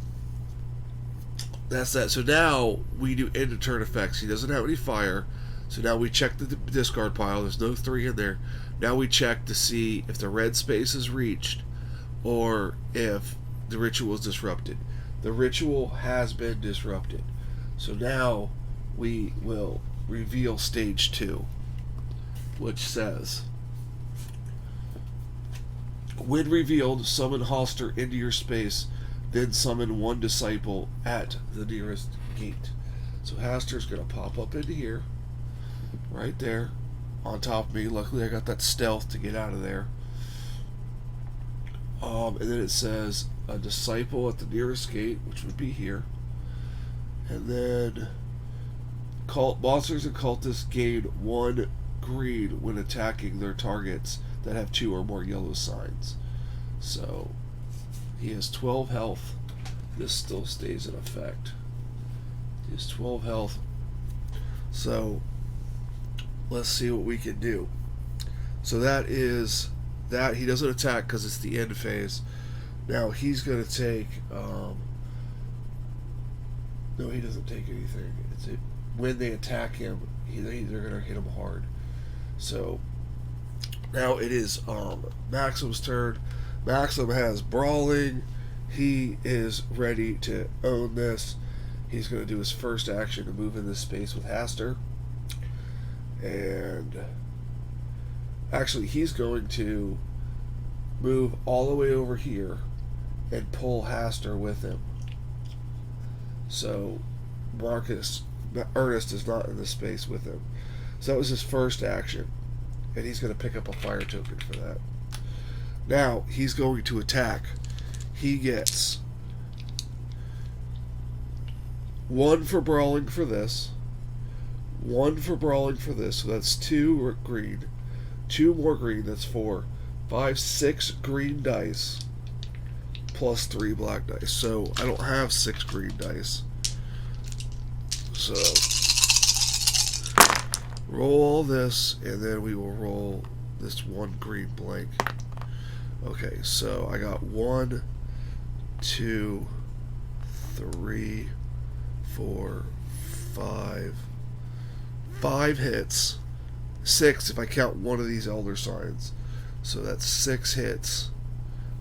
that's that. So now we do end of turn effects. He doesn't have any fire. So now we check the discard pile. There's no 3 in there. Now we check to see if the red space is reached or if the ritual is disrupted. The ritual has been disrupted. So now we will reveal stage 2, which says, when revealed, summon Hastur into your space, then summon one disciple at the nearest gate. So Hastur's going to pop up into here, right there, on top of me. Luckily I got that stealth to get out of there. And then it says a disciple at the nearest gate, which would be here. And then monsters and cultists gain 1 green when attacking their targets that have 2 or more yellow signs. So he has 12 health. This still stays in effect. He has 12 health. So let's see what we can do. So that is that. He doesn't attack because it's the end phase. Now he's going to take no, he doesn't take anything. When they attack him, they're going to hit him hard. So now it is Maxim's turn. Maxim has brawling. He is ready to own this. He's going to do his first action to move in this space with Hastur. And actually, he's going to move all the way over here and pull Hastur with him. So Ernest is not in this space with him. So that was his first action. And he's going to pick up a fire token for that. Now, he's going to attack. He gets 1 for brawling for this. 1 for brawling for this. So that's 2 green. 2 more green. That's 4. 5, 6 green dice. Plus 3 black dice. So I don't have 6 green dice. So roll all this, and then we will roll this 1 green blank. Okay, so I got 1, 2, 3, 4, 5. 5 hits. 6 if I count one of these elder signs. So that's 6 hits.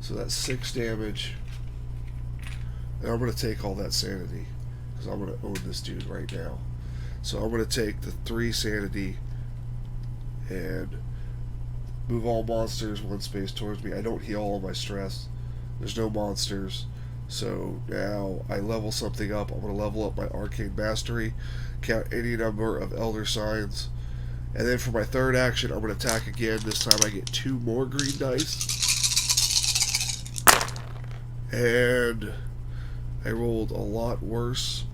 So that's 6 damage. And I'm going to take all that sanity, because I'm going to own this dude right now. So I'm going to take the 3 sanity and move all monsters 1 space towards me. I don't heal all my stress. There's no monsters. So now I level something up. I'm going to level up my Arcane Mastery, count any number of Elder Signs, and then for my third action, I'm going to attack again. This time I get 2 more green dice. And I rolled a lot worse.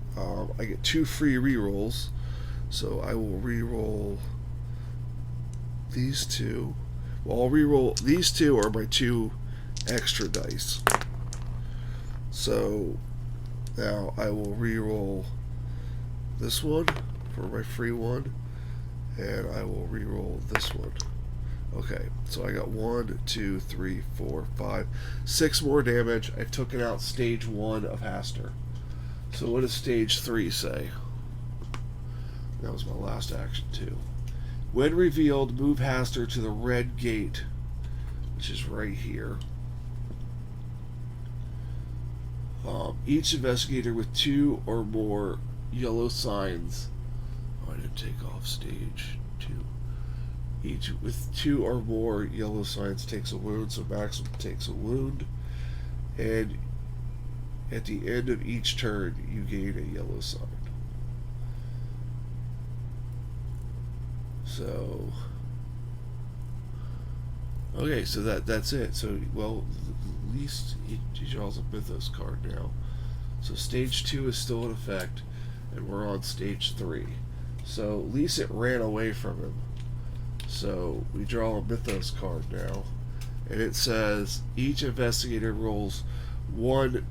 I get 2 free rerolls. So I will reroll these 2. Well, I'll reroll these 2 are my 2 extra dice. So now I will reroll this one for my free one, and I will reroll this one. Okay, so I got 1, 2, 3, 4, 5, 6 more damage. I've taken out stage 1 of Hastur. So what does stage 3 say? That was my last action too. When revealed, move Hastur to the red gate, which is right here. Each investigator with 2 or more yellow signs. Oh, I didn't take off stage 2. Each with 2 or more yellow signs takes a wound, so Maxim takes a wound. And at the end of each turn, you gain a yellow sign. So, okay, so that's it. So, well, at least he draws a Mythos card now. So stage 2 is still in effect, and we're on stage 3. So at least it ran away from him. So we draw a Mythos card now, and it says each investigator rolls one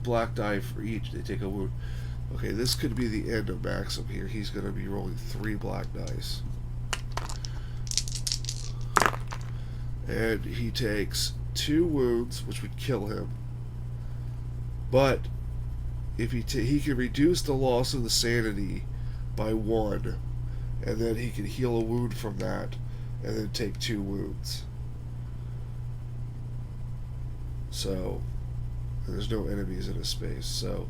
black die for each. They take a wound. Okay, this could be the end of Maxim here. He's going to be rolling 3 black dice. And he takes 2 wounds, which would kill him. But if he can reduce the loss of the sanity by 1, and then he can heal a wound from that, and then take 2 wounds. So, and there's no enemies in his space. So,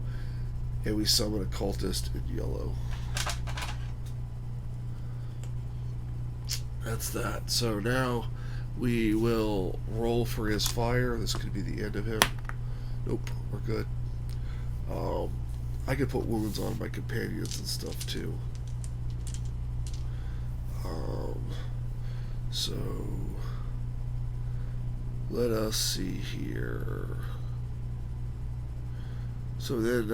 and we summon a cultist in yellow. That's that. So now we will roll for his fire. This could be the end of him. Nope, we're good. I could put wounds on my companions and stuff too. So let us see here. So then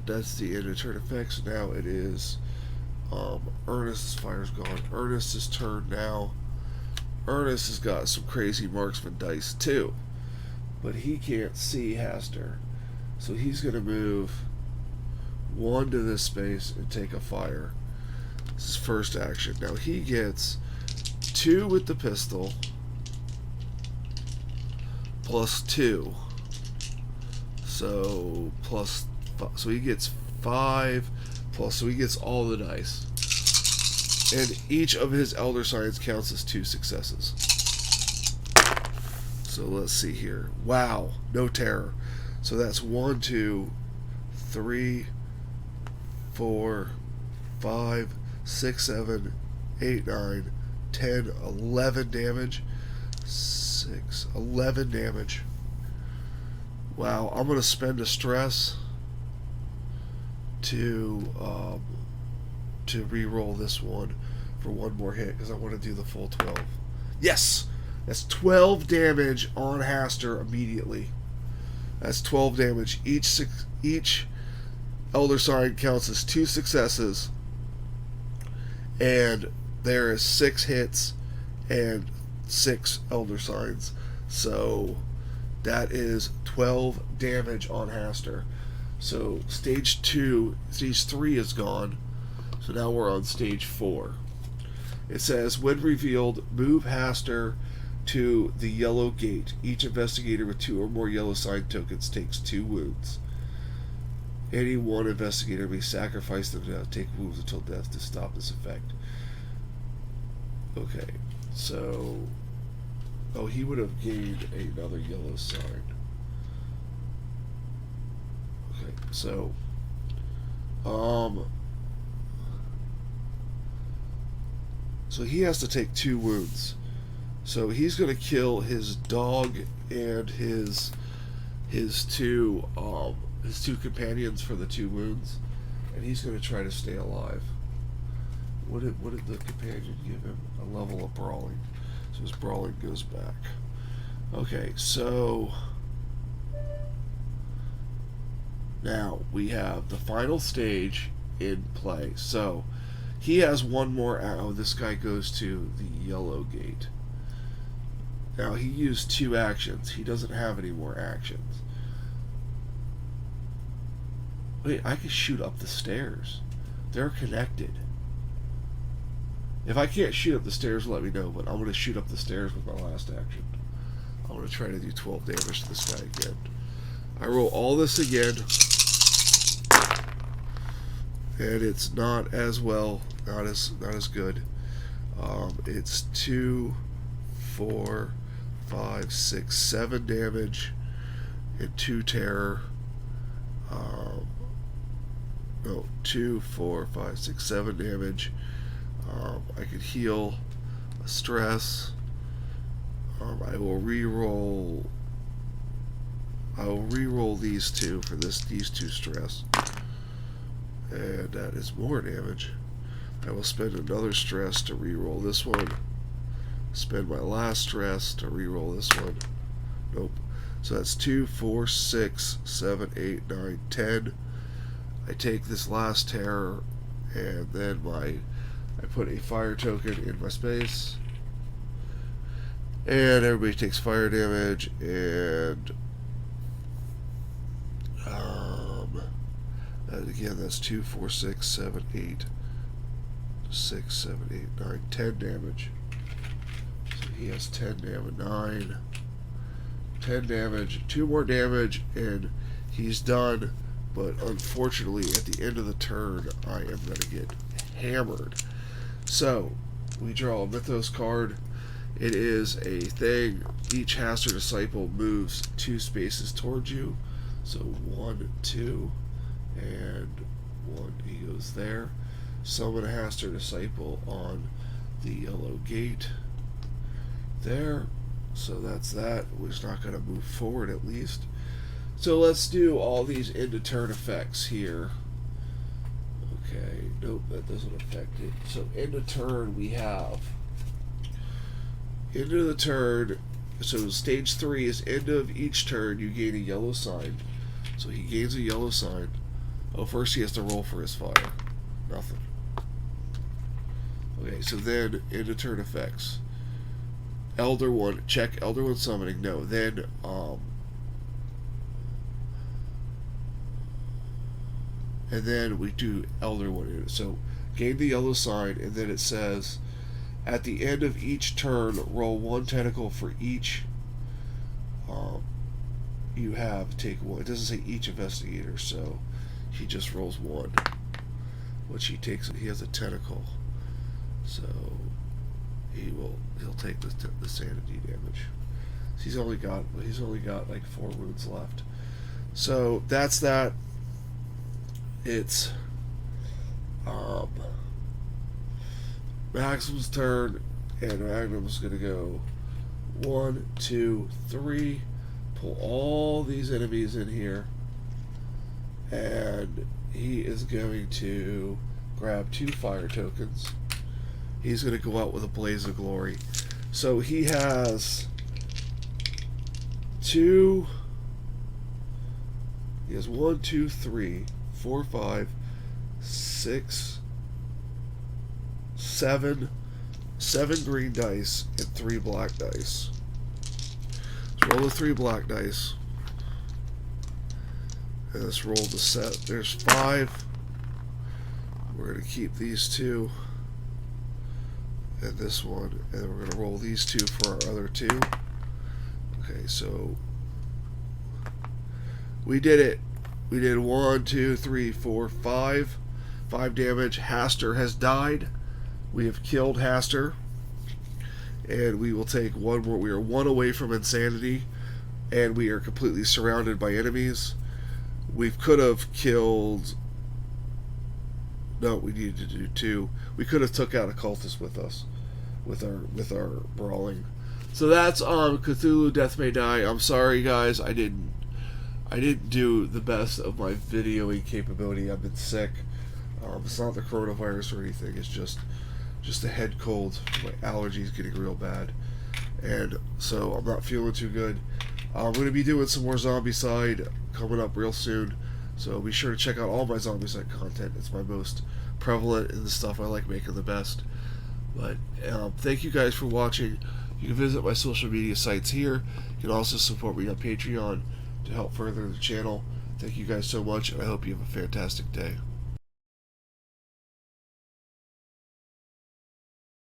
that's the end of turn effects. Now it is Ernest's fire's gone. Ernest's turn now. Ernest has got some crazy marksman dice too, but he can't see Hastur, so he's going to move 1 to this space and take a fire. This is first action. Now he gets 2 with the pistol plus 2, so so he gets 5 plus, so he gets all the dice. And each of his Elder Signs counts as 2 successes. So let's see here. Wow, no terror. So that's 1, 2, 3, 4, 5, 6, 7, 8, 9, 10, 11 damage. 11 damage. Wow, I'm going to spend a stress to re-roll this one for 1 more hit because I want to do the full 12. Yes! That's 12 damage on Hastur immediately. That's 12 damage. Each Elder Sign counts as 2 successes, and there is 6 hits and 6 Elder Signs. So that is 12 damage on Hastur. So stage 3 is gone. So now we're on stage 4. It says, when revealed, move Hastur to the yellow gate. Each investigator with 2 or more yellow sign tokens takes 2 wounds. Any one investigator may sacrifice them to take wounds until death to stop this effect. Okay, so... Oh, he would have gained another yellow sign. Okay, so... So he has to take 2 wounds. So he's going to kill his dog and his 2 companions for the 2 wounds, and he's going to try to stay alive. What did the companion give him? A level of brawling. So his brawling goes back. Okay, so now we have the final stage in play. So he has 1 more arrow. This guy goes to the yellow gate. Now he used 2 actions. He doesn't have any more actions. Wait, I can shoot up the stairs. They're connected. If I can't shoot up the stairs, let me know, but I'm going to shoot up the stairs with my last action. I'm going to try to do 12 damage to this guy again. I roll all this again, and it's not as well, not as good. It's 2, 4, 5, 6, 7 damage, and 2 terror. No, 2, 4, 5, 6, 7 damage. I could heal a stress. I will re-roll. These 2 for these 2 stress, and that is more damage. I will spend another stress to re-roll this one. Spend my last stress to re-roll this one. Nope. So that's 2, 4, 6, 7, 8, 9, 10. I take this last terror, and then I put a fire token in my space, and everybody takes fire damage, and Again, that's 2, 4, 6, 7, 8, 6, 7, 8, 9, 10 damage. So he has 10 damage, 9, 10 damage, 2 more damage, and he's done. But unfortunately, at the end of the turn, I am going to get hammered. So, we draw a Mythos card. It is a thing. Each Hastur Disciple moves 2 spaces towards you. So 1, 2, and 1. He goes there. Summon a Hastur Disciple on the yellow gate. There. So that's that. We're not going to move forward at least. So let's do all these end of turn effects here. Okay, nope, that doesn't affect it. So end of turn we have end of the turn. So stage 3 is end of each turn you gain a yellow sign. So he gains a yellow sign. Oh, first he has to roll for his fire. Nothing. Okay, so then end of turn effects. Elder 1, check Elder 1 summoning. No, then and then we do Elder 1. So gain the yellow sign, and then it says at the end of each turn, roll 1 tentacle for each you have. Take 1. It doesn't say each investigator, so he just rolls 1, which he takes. He has a tentacle, so he'll take the sanity damage. He's only got like 4 wounds left. So that's that. It's Maxim's turn, and Magnum's gonna go 1, 2, 3. Pull all these enemies in here, and he is going to grab 2 fire tokens. He's going to go out with a blaze of glory. So he has 2. He has 1, 2, 3, 4, 5, 6, 7 green dice and 3 black dice. Let's roll the 3 black dice. And let's roll the set. There's 5. We're going to keep these 2 and this one, and then we're going to roll these 2 for our other 2. Okay, so we did it. We did 1, 2, 3, 4, 5. 5 damage. Hastur has died. We have killed Hastur. And we will take 1 more. We are 1 away from insanity. And we are completely surrounded by enemies. We could have killed... No, we needed to do 2. We could have took out a cultist with us. With our brawling. So that's Cthulhu Death May Die. I'm sorry guys, I didn't do the best of my videoing capability. I've been sick. It's not the coronavirus or anything. It's just a head cold. My allergies getting real bad, and so I'm not feeling too good. I'm going to be doing some more Zombicide coming up real soon. So be sure to check out all my Zombicide content. It's my most prevalent and the stuff I like making the best. But thank you guys for watching. You can visit my social media sites here. You can also support me on Patreon to help further the channel. Thank you guys so much, and I hope you have a fantastic day.